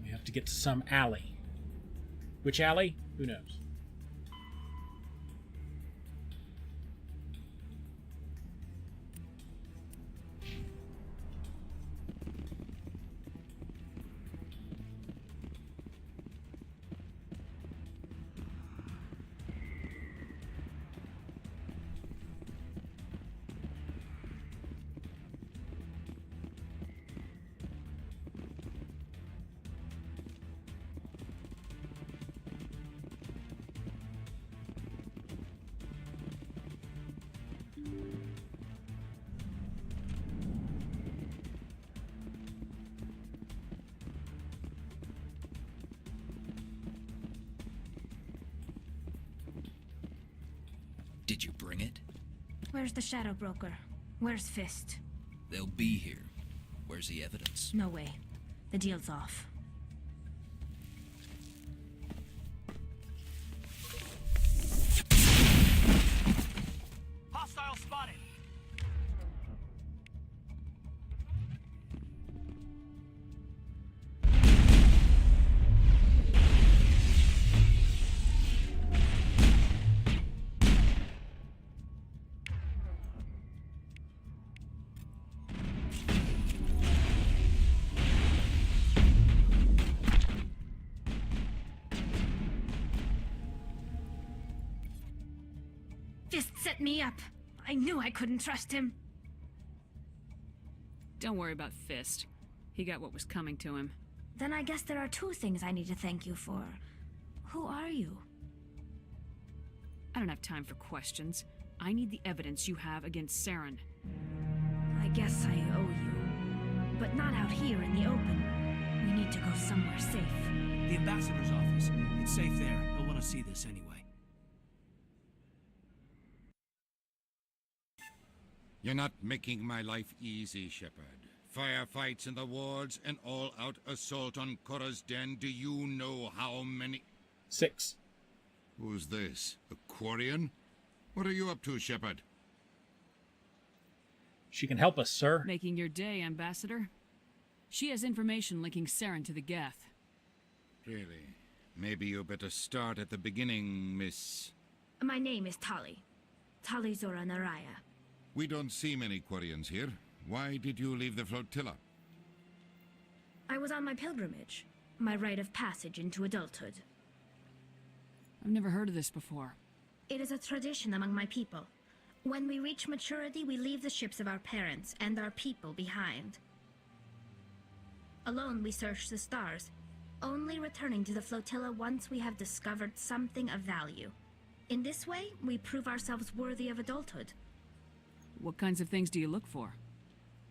We have to get to some alley. Which alley? Who knows? Did you bring it? Where's the Shadow Broker? Where's Fist? They'll be here. Where's the evidence? No way. The deal's off. Hostile spotted! Fist set me up. I knew I couldn't trust him. Don't worry about Fist. He got what was coming to him. Then I guess there are two things I need to thank you for. Who are you? I don't have time for questions. I need the evidence you have against Saren. I guess I owe you. But not out here in the open. We need to go somewhere safe. The ambassador's office. It's safe there. He'll want to see this anyway. You're not making my life easy, Shepard. Firefights in the wards, an all-out assault on Korra's den. Do you know how many... 6. Who's this? A Quarian? What are you up to, Shepard? She can help us, sir. Making your day, Ambassador. She has information linking Saren to the Geth. Really? Maybe you better start at the beginning, Miss... My name is Tali. Tali Zora Naraya. We don't see many Quarians here. Why did you leave the flotilla? I was on my pilgrimage. My rite of passage into adulthood. I've never heard of this before. It is a tradition among my people. When we reach maturity, we leave the ships of our parents and our people behind. Alone, we search the stars, only returning to the flotilla once we have discovered something of value. In this way, we prove ourselves worthy of adulthood. What kinds of things do you look for?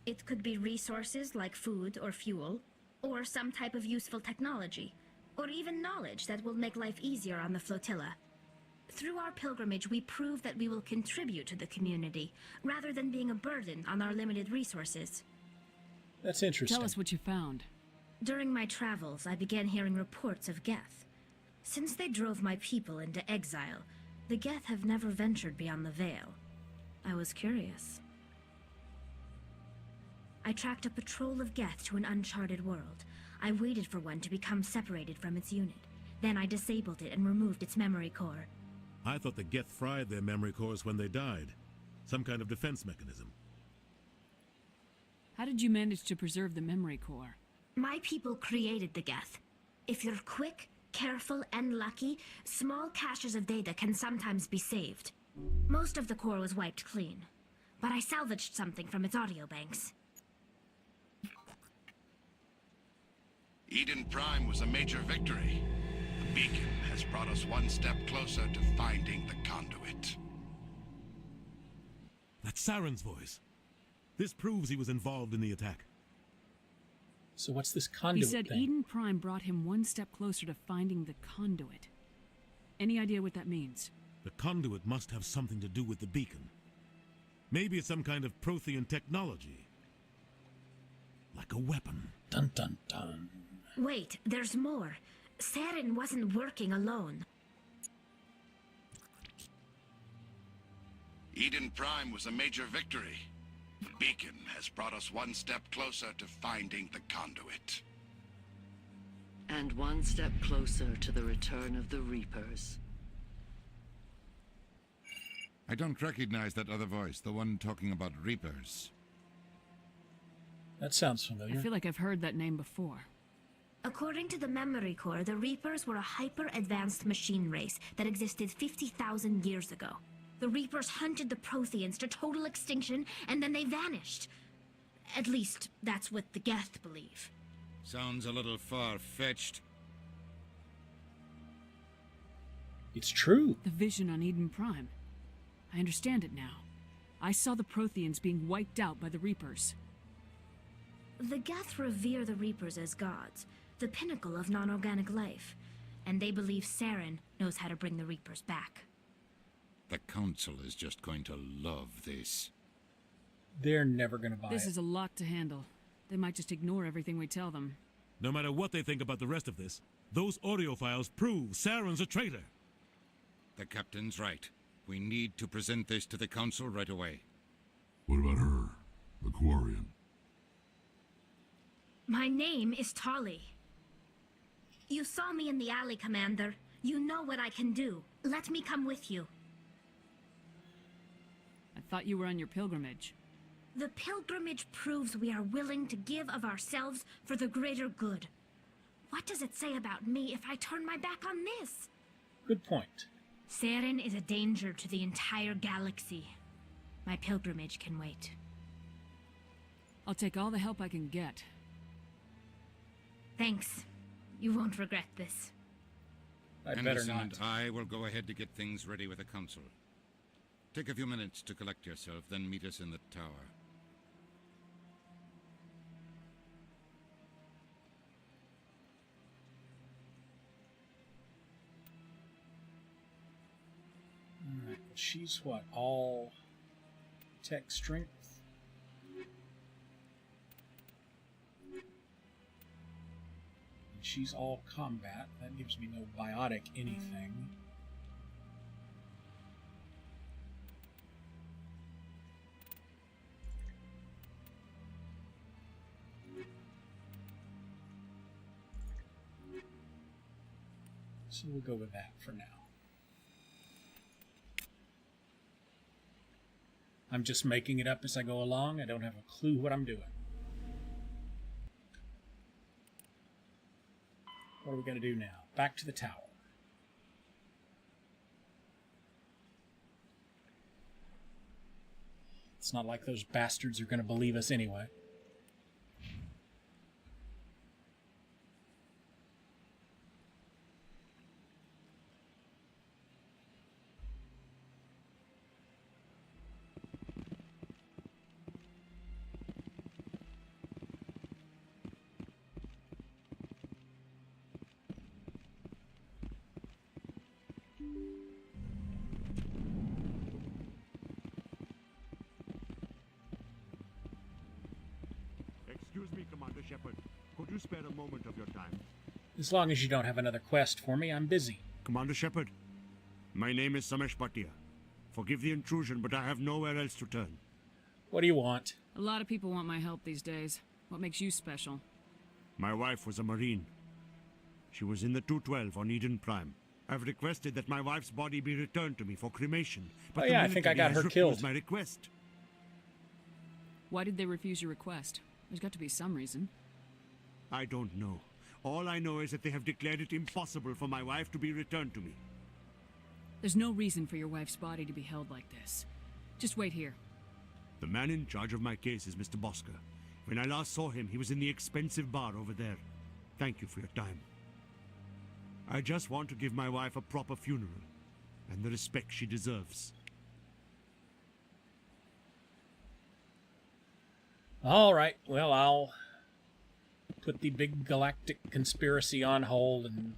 It could be resources like food or fuel, or some type of useful technology, or even knowledge that will make life easier on the flotilla. Through our pilgrimage, we prove that we will contribute to the community, rather than being a burden on our limited resources. That's interesting. Tell us what you found. During my travels, I began hearing reports of Geth. Since they drove my people into exile, the Geth have never ventured beyond the Veil. I was curious. I tracked a patrol of Geth to an uncharted world. I waited for one to become separated from its unit. Then I disabled it and removed its memory core. I thought the Geth fried their memory cores when they died. Some kind of defense mechanism. How did you manage to preserve the memory core? My people created the Geth. If you're quick, careful, and lucky, small caches of data can sometimes be saved. Most of the core was wiped clean, but I salvaged something from its audio banks. Eden Prime was a major victory. The beacon has brought us one step closer to finding the conduit. That's Saren's voice. This proves he was involved in the attack. So what's this conduit He said thing? Eden Prime brought him one step closer to finding the conduit. Any idea what that means? The conduit must have something to do with the beacon. Maybe it's some kind of Prothean technology. Like a weapon. Dun dun dun. Wait, there's more. Saren wasn't working alone. Eden Prime was a major victory. The beacon has brought us one step closer to finding the conduit. And one step closer to the return of the Reapers. I don't recognize that other voice, the one talking about Reapers. That sounds familiar. I feel like I've heard that name before. According to the Memory Core, the Reapers were a hyper-advanced machine race that existed 50,000 years ago. The Reapers hunted the Protheans to total extinction, and then they vanished. At least, that's what the Geth believe. Sounds a little far-fetched. It's true. The vision on Eden Prime. I understand it now. I saw the Protheans being wiped out by the Reapers. The Geth revere the Reapers as gods, the pinnacle of non-organic life, and they believe Saren knows how to bring the Reapers back. The Council is just going to love this. They're never going to buy it. This is a lot to handle. They might just ignore everything we tell them. No matter what they think about the rest of this, those audio files prove Saren's a traitor. The Captain's right. We need to present this to the Council right away. What about her, the Quarian? My name is Tali. You saw me in the alley, Commander. You know what I can do. Let me come with you. I thought you were on your pilgrimage. The pilgrimage proves we are willing to give of ourselves for the greater good. What does it say about me if I turn my back on this? Good point. Saren is a danger to the entire galaxy. My pilgrimage can wait. I'll take all the help I can get. Thanks. You won't regret this. I better Anderson not. and I will go ahead to get things ready with the Council. Take a few minutes to collect yourself, then meet us in the tower. Alright, she's what? All tech strength? And she's all combat. That gives me no biotic anything. So we'll go with that for now. I'm just making it up as I go along. I don't have a clue what I'm doing. What are we going to do now? Back to the tower. It's not like those bastards are going to believe us anyway. Excuse me, Commander Shepard. Could you spare a moment of your time? As long as you don't have another quest for me, I'm busy. Commander Shepard, my name is Samesh Bhatia. Forgive the intrusion, but I have nowhere else to turn. What do you want? A lot of people want my help these days. What makes you special? My wife was a Marine. She was in the 212 on Eden Prime. I've requested that my wife's body be returned to me for cremation, but Oh yeah, I think I got her killed. my request. Why did they refuse your request? There's got to be some reason. I don't know. All I know is that they have declared it impossible for my wife to be returned to me. There's no reason for your wife's body to be held like this. Just wait here. The man in charge of my case is Mr. Bosker. When I last saw him, he was in the expensive bar over there. Thank you for your time. I just want to give my wife a proper funeral, and the respect she deserves. All right, well, I'll put the big galactic conspiracy on hold and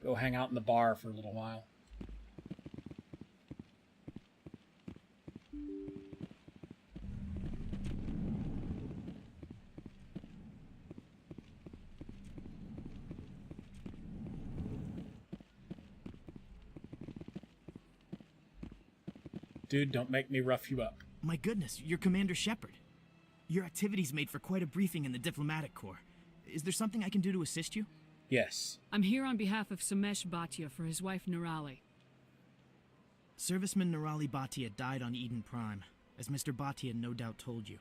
go hang out in the bar for a little while. Dude, don't make me rough you up. My goodness, you're Commander Shepard. Your activities made for quite a briefing in the Diplomatic Corps. Is there something I can do to assist you? Yes. I'm here on behalf of Samesh Bhatia for his wife Nirali. Serviceman Nirali Bhatia died on Eden Prime, as Mr. Bhatia no doubt told you.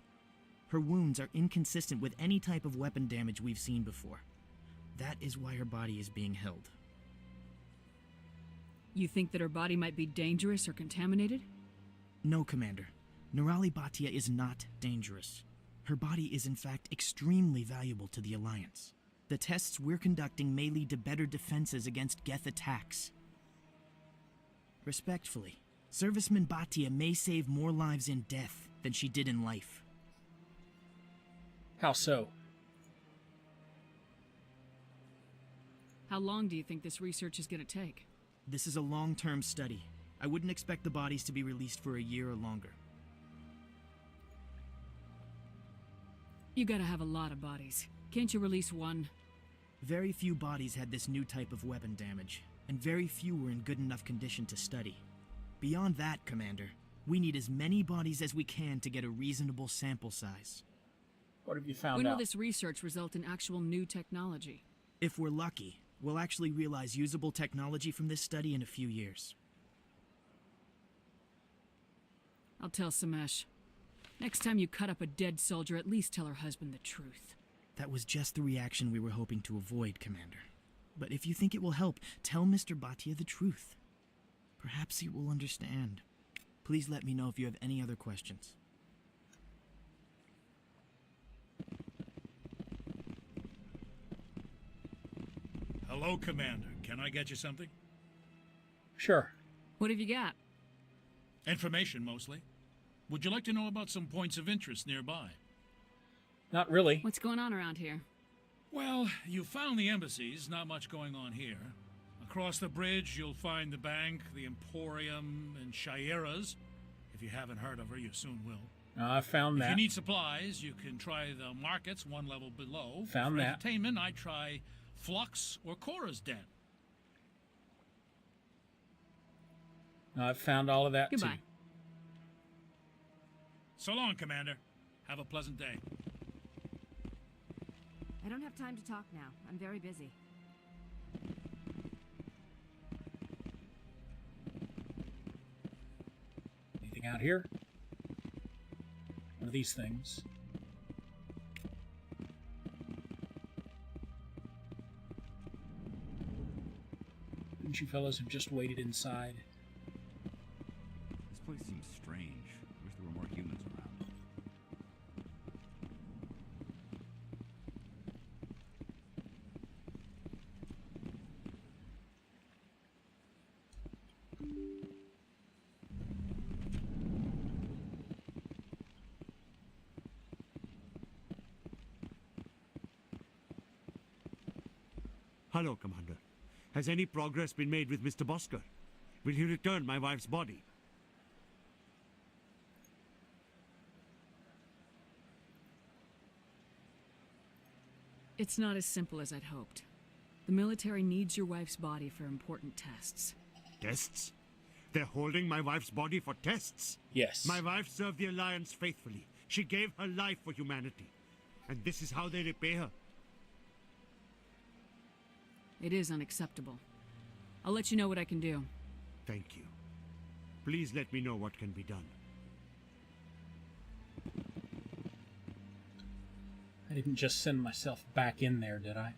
Her wounds are inconsistent with any type of weapon damage we've seen before. That is why her body is being held. You think that her body might be dangerous or contaminated? No, Commander. Nirali Bhatia is not dangerous. Her body is in fact extremely valuable to the Alliance. The tests we're conducting may lead to better defenses against Geth attacks. Respectfully, Serviceman Bhatia may save more lives in death than she did in life. How so? How long do you think this research is going to take? This is a long-term study. I wouldn't expect the bodies to be released for a year or longer. You gotta have a lot of bodies. Can't you release one? Very few bodies had this new type of weapon damage, and very few were in good enough condition to study. Beyond that, Commander, we need as many bodies as we can to get a reasonable sample size. What have you found When out? will this research result in actual new technology? If we're lucky, we'll actually realize usable technology from this study in a few years. I'll tell Samesh. Next time you cut up a dead soldier, at least tell her husband the truth. That was just the reaction we were hoping to avoid, Commander. But if you think it will help, tell Mr. Bhatia the truth. Perhaps he will understand. Please let me know if you have any other questions. Hello, Commander. Can I get you something? Sure. What have you got? Information, mostly. Would you like to know about some points of interest nearby? Not really. What's going on around here? Well, you found the embassies. Not much going on here. Across the bridge, you'll find the bank, the Emporium, and Shaira's. If you haven't heard of her, you soon will. I found If that. you need supplies, you can try the markets one level below. Found For that. entertainment, I'd try Flux or Cora's Den. I've found all of that Goodbye. too. So long, Commander. Have a pleasant day. I don't have time to talk now. I'm very busy. Anything out here? One of these things. Didn't you fellas have just waited inside? This place seems strange. I wish there were more humans around. Hello, Commander. Has any progress been made with Mr. Bosker? Will he return my wife's body? It's not as simple as I'd hoped. The military needs your wife's body for important tests. Tests? They're holding my wife's body for tests? Yes. My wife served the Alliance faithfully. She gave her life for humanity. And this is how they repay her. It is unacceptable. I'll let you know what I can do. Thank you. Please let me know what can be done. I didn't just send myself back in there, did I?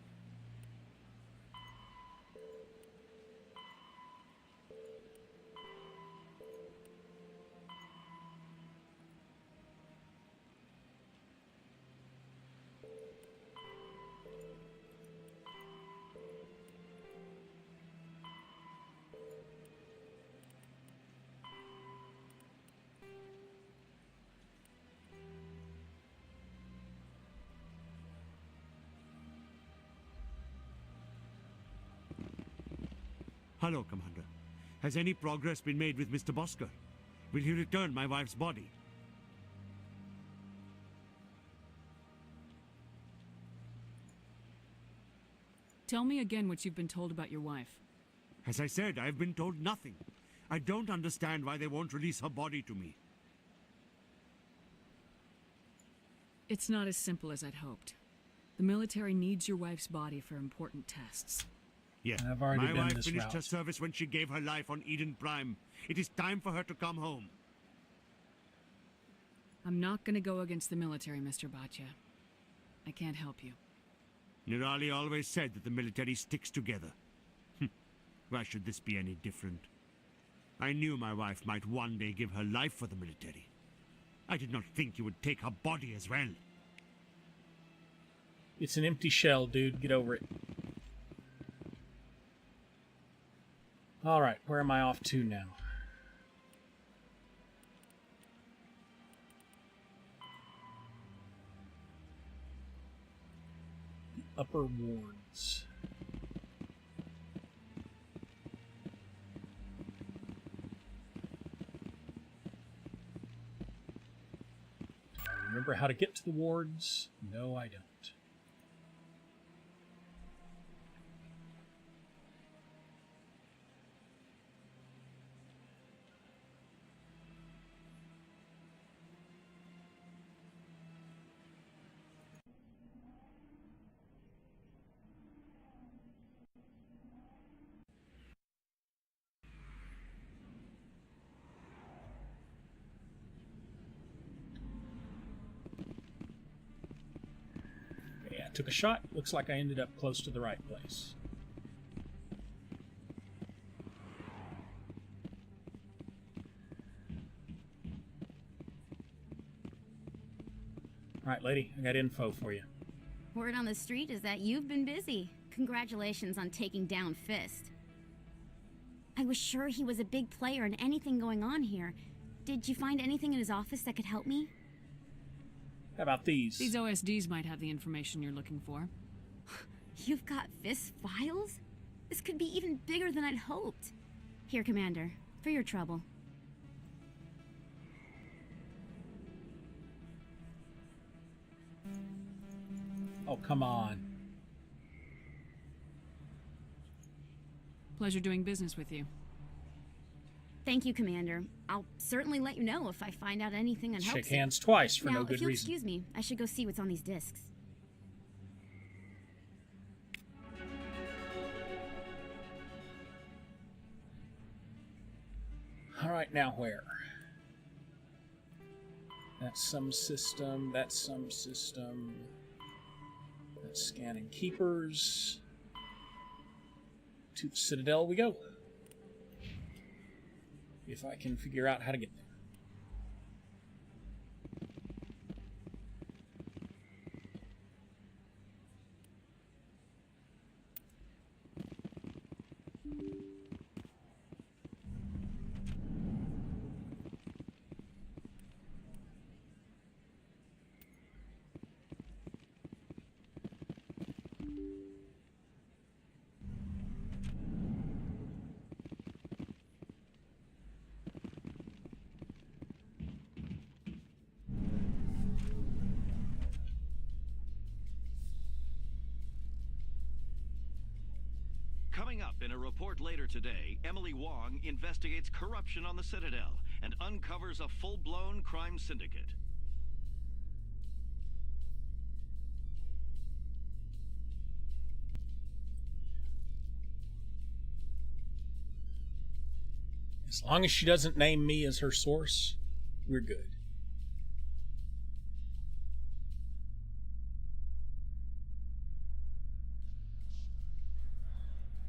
Hello, Commander. Has any progress been made with Mr. Bosker? Will he return my wife's body? Tell me again what you've been told about your wife. As I said, I've been told nothing. I don't understand why they won't release her body to me. It's not as simple as I'd hoped. The military needs your wife's body for important tests. Yes, I've already my been wife this finished route. her service when she gave her life on Eden Prime. It is time for her to come home. I'm not gonna go against the military, Mr. Bhatia. I can't help you. Nirali always said that the military sticks together. Why should this be any different? I knew my wife might one day give her life for the military. I did not think you would take her body as well. It's an empty shell, dude. Get over it. Alright, where am I off to now? The upper wards. Do I remember how to get to the wards? No, I don't. Took a shot. Looks like I ended up close to the right place. Alright, lady, I got info for you. Word on the street is that you've been busy. Congratulations on taking down Fist. I was sure he was a big player in anything going on here. Did you find anything in his office that could help me? How about these? These OSDs might have the information you're looking for. You've got Fist files? This could be even bigger than I'd hoped. Here, Commander, for your trouble. Oh, come on. Pleasure doing business with you. Thank you, Commander. I'll certainly let you know if I find out anything that helps. Shake hands twice for now, no good if you'll reason. Excuse me, I should go see what's on these discs. Alright, now where? That's some system, that's some system. That's scanning keepers. To the Citadel we go. If I can figure out how to get there. Coming up in a report later today, Emily Wong investigates corruption on the Citadel and uncovers a full-blown crime syndicate. As long as she doesn't name me as her source, we're good.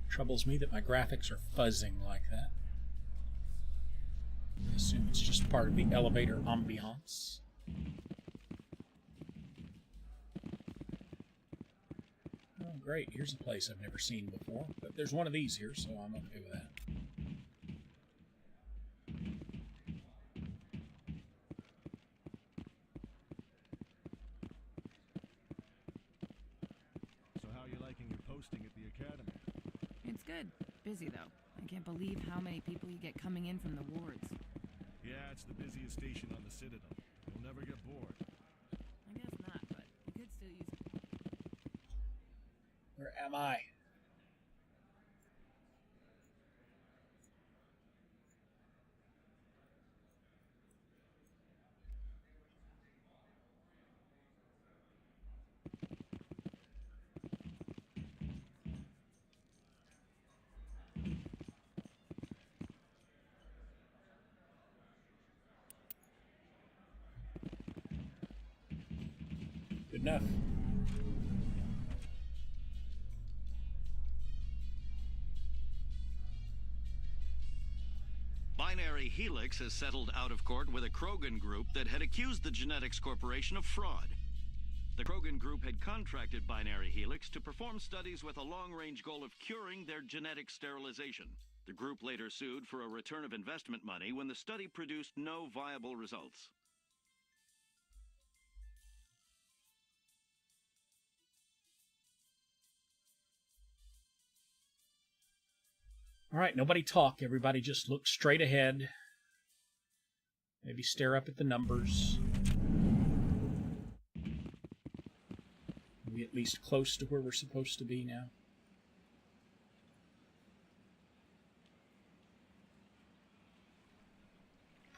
Troubles me that my graphics are fuzzing like that. I assume it's just part of the elevator ambiance. Oh, great. Here's a place I've never seen before. But there's one of these here, so I'm okay with that. So how are you liking your posting at the academy? It's good. Busy, though. I can't believe how many people you get coming in from the wards. Yeah, Yeah, it's the busiest station on the Citadel. You'll never get bored. I guess not, but we could still use it. Where am I? Good enough. Binary Helix has settled out of court with a Krogan group that had accused the Genetics Corporation of fraud. The Krogan group had contracted Binary Helix to perform studies with a long-range goal of curing their genetic sterilization. The group later sued for a return of investment money when the study produced no viable results. All right, nobody talk. Everybody just look straight ahead. Maybe stare up at the numbers. Are we at least close to where we're supposed to be now?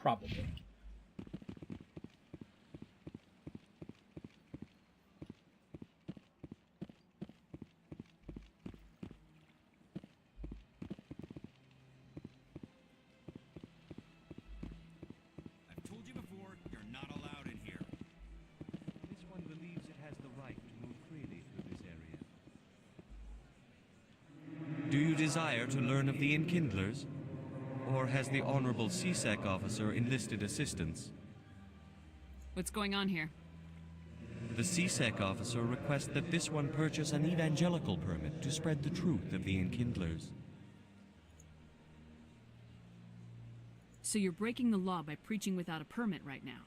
Probably. Do you desire to learn of the Enkindlers? Or has the Honorable CSEC officer enlisted assistance? What's going on here? The CSEC officer requests that this one purchase an evangelical permit to spread the truth of the Enkindlers. So you're breaking the law by preaching without a permit right now?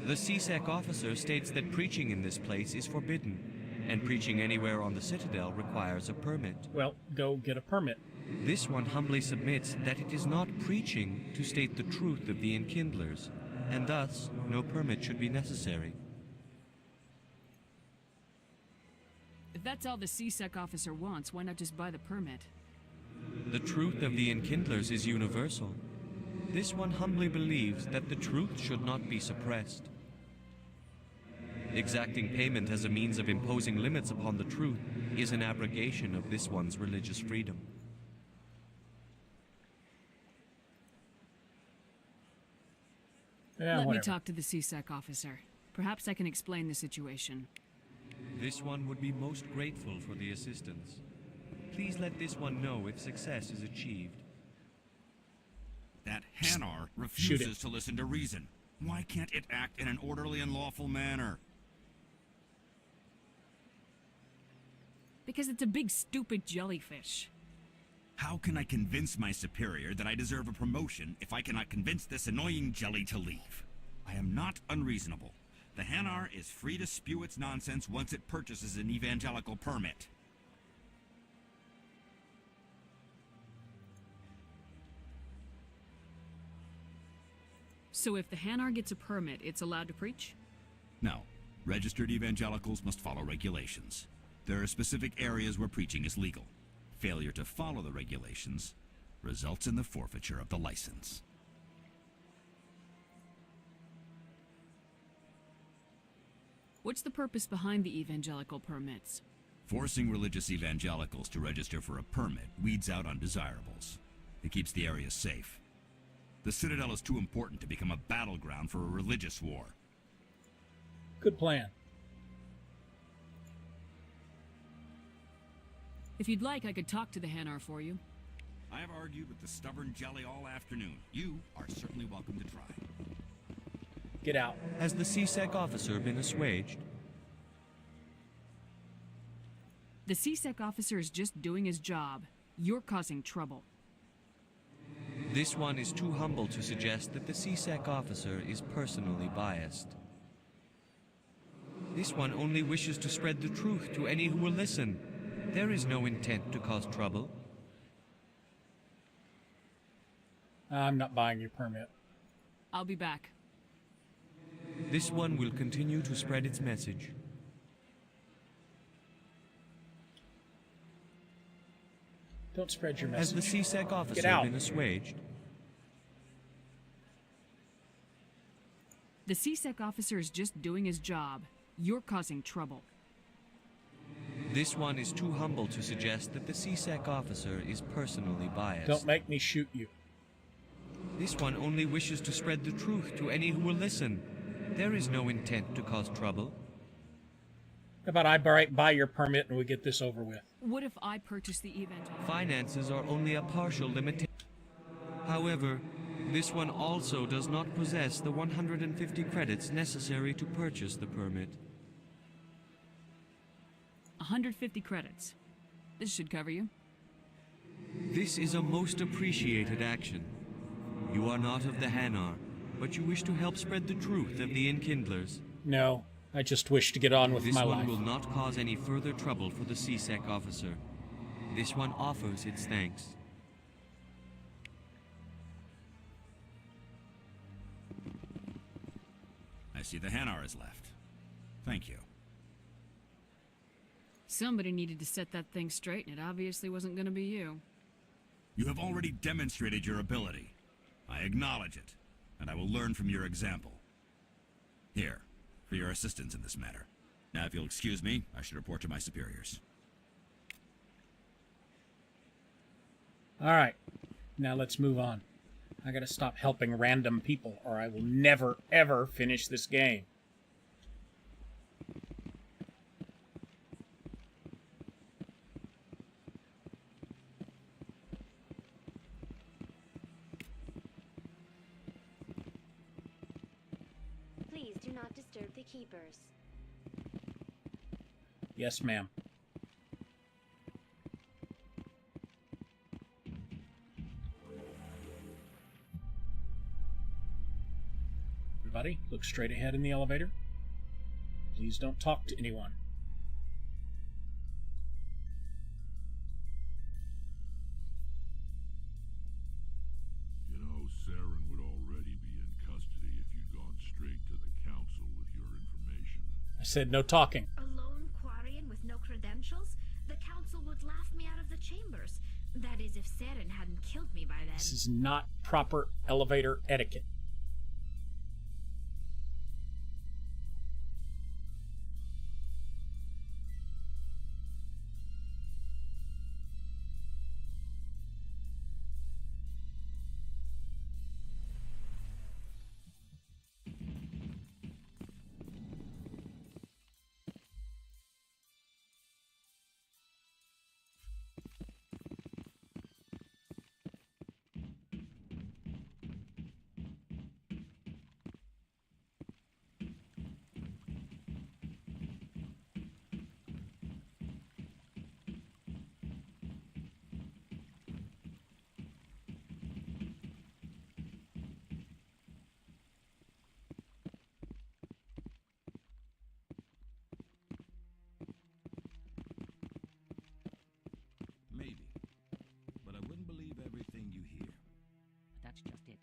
The CSEC officer states that preaching in this place is forbidden, and preaching anywhere on the Citadel requires a permit. Well, go get a permit. This one humbly submits that it is not preaching to state the truth of the Enkindlers, and thus no permit should be necessary. If that's all the CSEC officer wants, why not just buy the permit? The truth of the Enkindlers is universal. This one humbly believes that the truth should not be suppressed. Exacting payment as a means of imposing limits upon the truth is an abrogation of this one's religious freedom. Yeah, Let whatever. me talk to the CSEC officer. Perhaps I can explain the situation. This one would be most grateful for the assistance. Please let this one know if success is achieved. That Hanar refuses to listen to reason. Why can't it act in an orderly and lawful manner? Because it's a big stupid jellyfish. How can I convince my superior that I deserve a promotion if I cannot convince this annoying jelly to leave? I am not unreasonable. The Hanar is free to spew its nonsense once it purchases an evangelical permit. So if the Hanar gets a permit, it's allowed to preach? No. Registered evangelicals must follow regulations. There are specific areas where preaching is legal. Failure to follow the regulations results in the forfeiture of the license. What's the purpose behind the evangelical permits? Forcing religious evangelicals to register for a permit weeds out undesirables. It keeps the area safe. The Citadel is too important to become a battleground for a religious war. Good plan. If you'd like, I could talk to the Hanar for you. I have argued with the stubborn jelly all afternoon. You are certainly welcome to try. Get out. Has the CSEC officer been assuaged? The CSEC officer is just doing his job. You're causing trouble. This one is too humble to suggest that the CSEC officer is personally biased. This one only wishes to spread the truth to any who will listen. There is no intent to cause trouble. I'm not buying your permit. I'll be back. This one will continue to spread its message. Don't spread your message. Has the CSEC officer been assuaged? The CSEC officer is just doing his job. You're causing trouble. This one is too humble to suggest that the CSEC officer is personally biased. Don't make me shoot you. This one only wishes to spread the truth to any who will listen. There is no intent to cause trouble. How about I buy your permit and we get this over with? What if I purchase the event? Finances are only a partial limitation. However, this one also does not possess the 150 credits necessary to purchase the permit. 150 credits. This should cover you. This is a most appreciated action. You are not of the Hanar, but you wish to help spread the truth of the Enkindlers. No, I just wish to get on with my life. This one will not cause any further trouble for the CSEC officer. This one offers its thanks. I see the Hanar is left. Thank you. Somebody needed to set that thing straight, and it obviously wasn't going to be you. You have already demonstrated your ability. I acknowledge it, and I will learn from your example. Here, for your assistance in this matter. Now, if you'll excuse me, I should report to my superiors. All right, now let's move on. I gotta stop helping random people, or I will never, ever finish this game. Please do not disturb the keepers. Yes, ma'am. Everybody, look straight ahead in the elevator. Please don't talk to anyone. You know, Saren would already be in custody if you'd gone straight to the council with your information. I said no talking. A lone Quarian with no credentials? The council would laugh me out of the chambers. That is, if Saren hadn't killed me by then. This is not proper elevator etiquette. Maybe. But I wouldn't believe everything you hear. That's just it.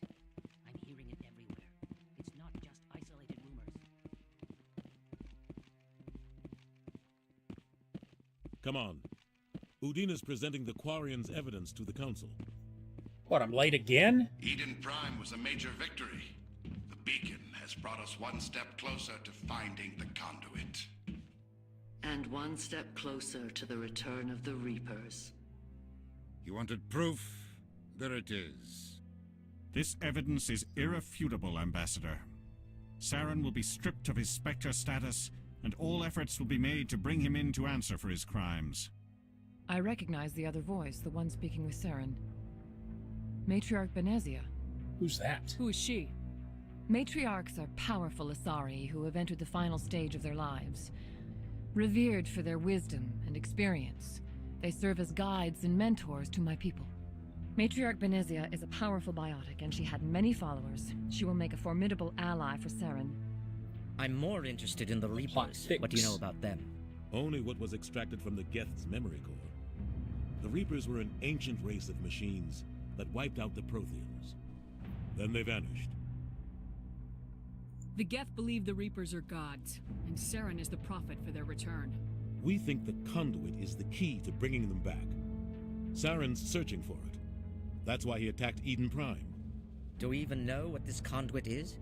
I'm hearing it everywhere. It's not just isolated rumors. Come on. Udina's presenting the Quarian's evidence to the council. What, I'm late again? Eden Prime was a major victory. The beacon has brought us one step closer to finding the conduit. And one step closer to the return of the Reapers. You wanted proof? There it is. This evidence is irrefutable, Ambassador. Saren will be stripped of his Spectre status, and all efforts will be made to bring him in to answer for his crimes. I recognize the other voice, the one speaking with Saren. Matriarch Benezia. Who's that? Who is she? Matriarchs are powerful Asari who have entered the final stage of their lives. Revered for their wisdom and experience, they serve as guides and mentors to my people. Matriarch Benezia is a powerful biotic, and she had many followers. She will make a formidable ally for Saren. I'm more interested in the Reapers. What do you know about them? Only what was extracted from the Geth's memory core. The Reapers were an ancient race of machines that wiped out the Protheans. Then they vanished. The Geth believe the Reapers are gods, and Saren is the prophet for their return. We think the conduit is the key to bringing them back. Saren's searching for it. That's why he attacked Eden Prime. Do we even know what this conduit is?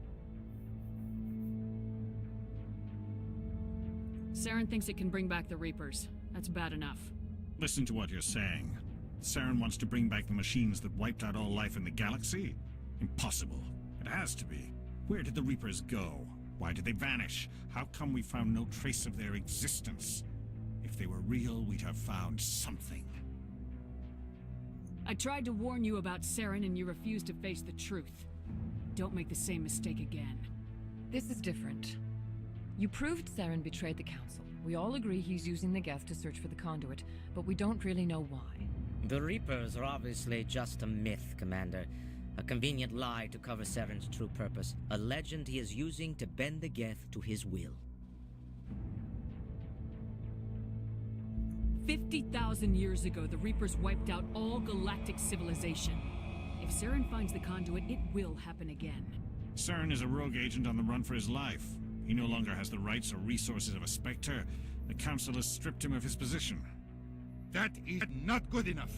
Saren thinks it can bring back the Reapers. That's bad enough. Listen to what you're saying. Saren wants to bring back the machines that wiped out all life in the galaxy? Impossible. It has to be. Where did the Reapers go? Why did they vanish? How come we found no trace of their existence? If they were real, we'd have found something. I tried to warn you about Saren and you refused to face the truth. Don't make the same mistake again. This is different. You proved Saren betrayed the Council. We all agree he's using the Geth to search for the conduit, but we don't really know why. The Reapers are obviously just a myth, Commander. A convenient lie to cover Saren's true purpose. A legend he is using to bend the Geth to his will. 50,000 years ago, the Reapers wiped out all galactic civilization. If Saren finds the conduit, it will happen again. Saren is a rogue agent on the run for his life. He no longer has the rights or resources of a Spectre. The Council has stripped him of his position. That is not good enough.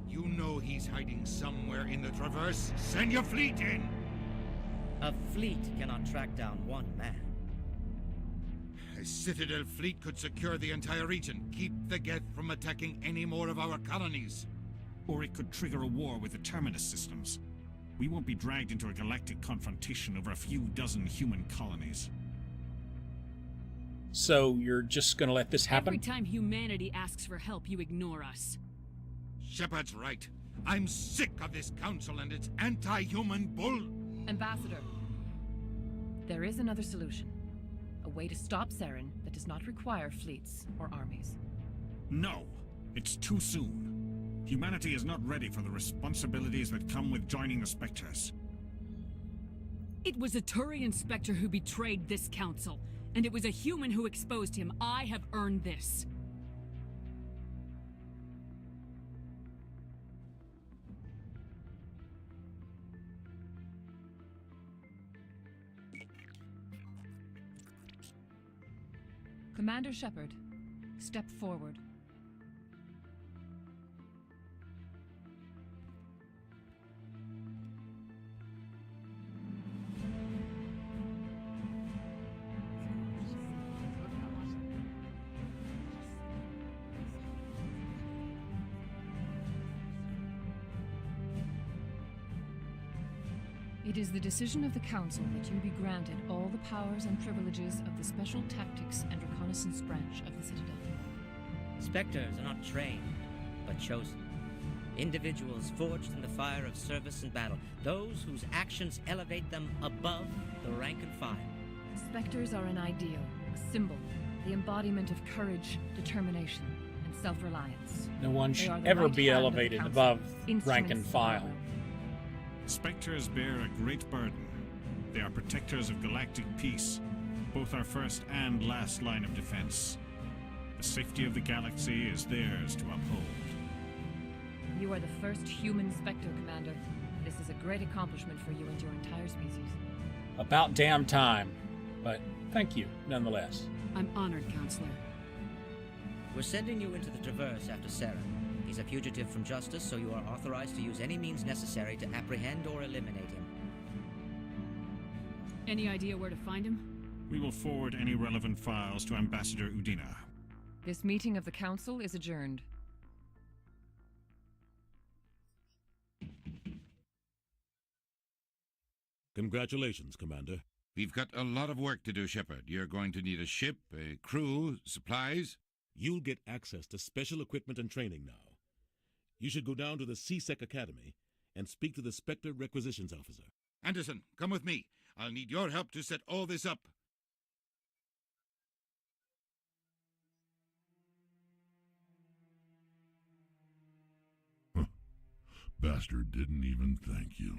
You know he's hiding somewhere in the Traverse. Send your fleet in! A fleet cannot track down one man. A Citadel fleet could secure the entire region, keep the Geth from attacking any more of our colonies. Or it could trigger a war with the Terminus systems. We won't be dragged into a galactic confrontation over a few dozen human colonies. So you're just gonna let this happen? Every time humanity asks for help, you ignore us. Shepard's right. I'm sick of this council and its anti-human bull... Ambassador, there is another solution. A way to stop Saren that does not require fleets or armies. No! It's too soon. Humanity is not ready for the responsibilities that come with joining the Spectres. It was a Turian Spectre who betrayed this council, and it was a human who exposed him. I have earned this. Commander Shepard, step forward. It is the decision of the Council that you be granted all the powers and privileges of the Special Tactics and Reconnaissance branch of the Citadel. Spectres are not trained, but chosen. Individuals forged in the fire of service and battle. Those whose actions elevate them above the rank and file. Spectres are an ideal, a symbol, the embodiment of courage, determination, and self-reliance. No one They should are the ever right be hand of the elevated Council, above rank and instruments of file. power. Spectres bear a great burden. They are protectors of galactic peace, both our first and last line of defense. The safety of the galaxy is theirs to uphold. You are the first human Spectre, Commander. This is a great accomplishment for you and your entire species. About damn time. But thank you, nonetheless. I'm honored, Counselor. We're sending you into the Traverse after Saren. He's a fugitive from justice, so you are authorized to use any means necessary to apprehend or eliminate him. Any idea where to find him? We will forward any relevant files to Ambassador Udina. This meeting of the Council is adjourned. Congratulations, Commander. We've got a lot of work to do, Shepard. You're going to need a ship, a crew, supplies. You'll get access to special equipment and training now. You should go down to the C-Sec Academy and speak to the Spectre Requisitions Officer. Anderson, come with me. I'll need your help to set all this up. Bastard didn't even thank you.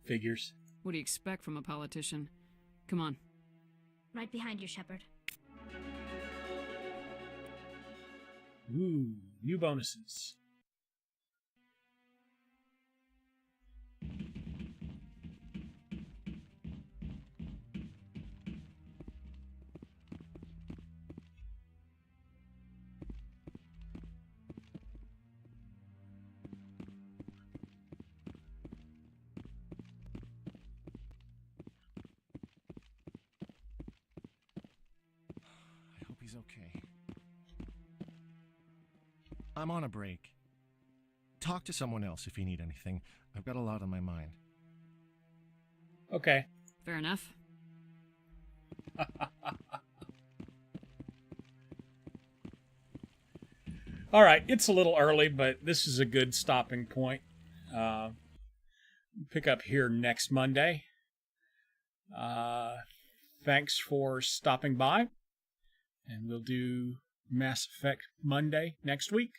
Figures. What do you expect from a politician? Come on. Right behind you, Shepard. Ooh, new bonuses. he's okay. I'm on a break. Talk to someone else if you need anything. I've got a lot on my mind. Okay. Fair enough. All right, it's a little early, but this is a good stopping point. Pick up here next Monday. Thanks for stopping by, and we'll do Mass Effect Monday next week.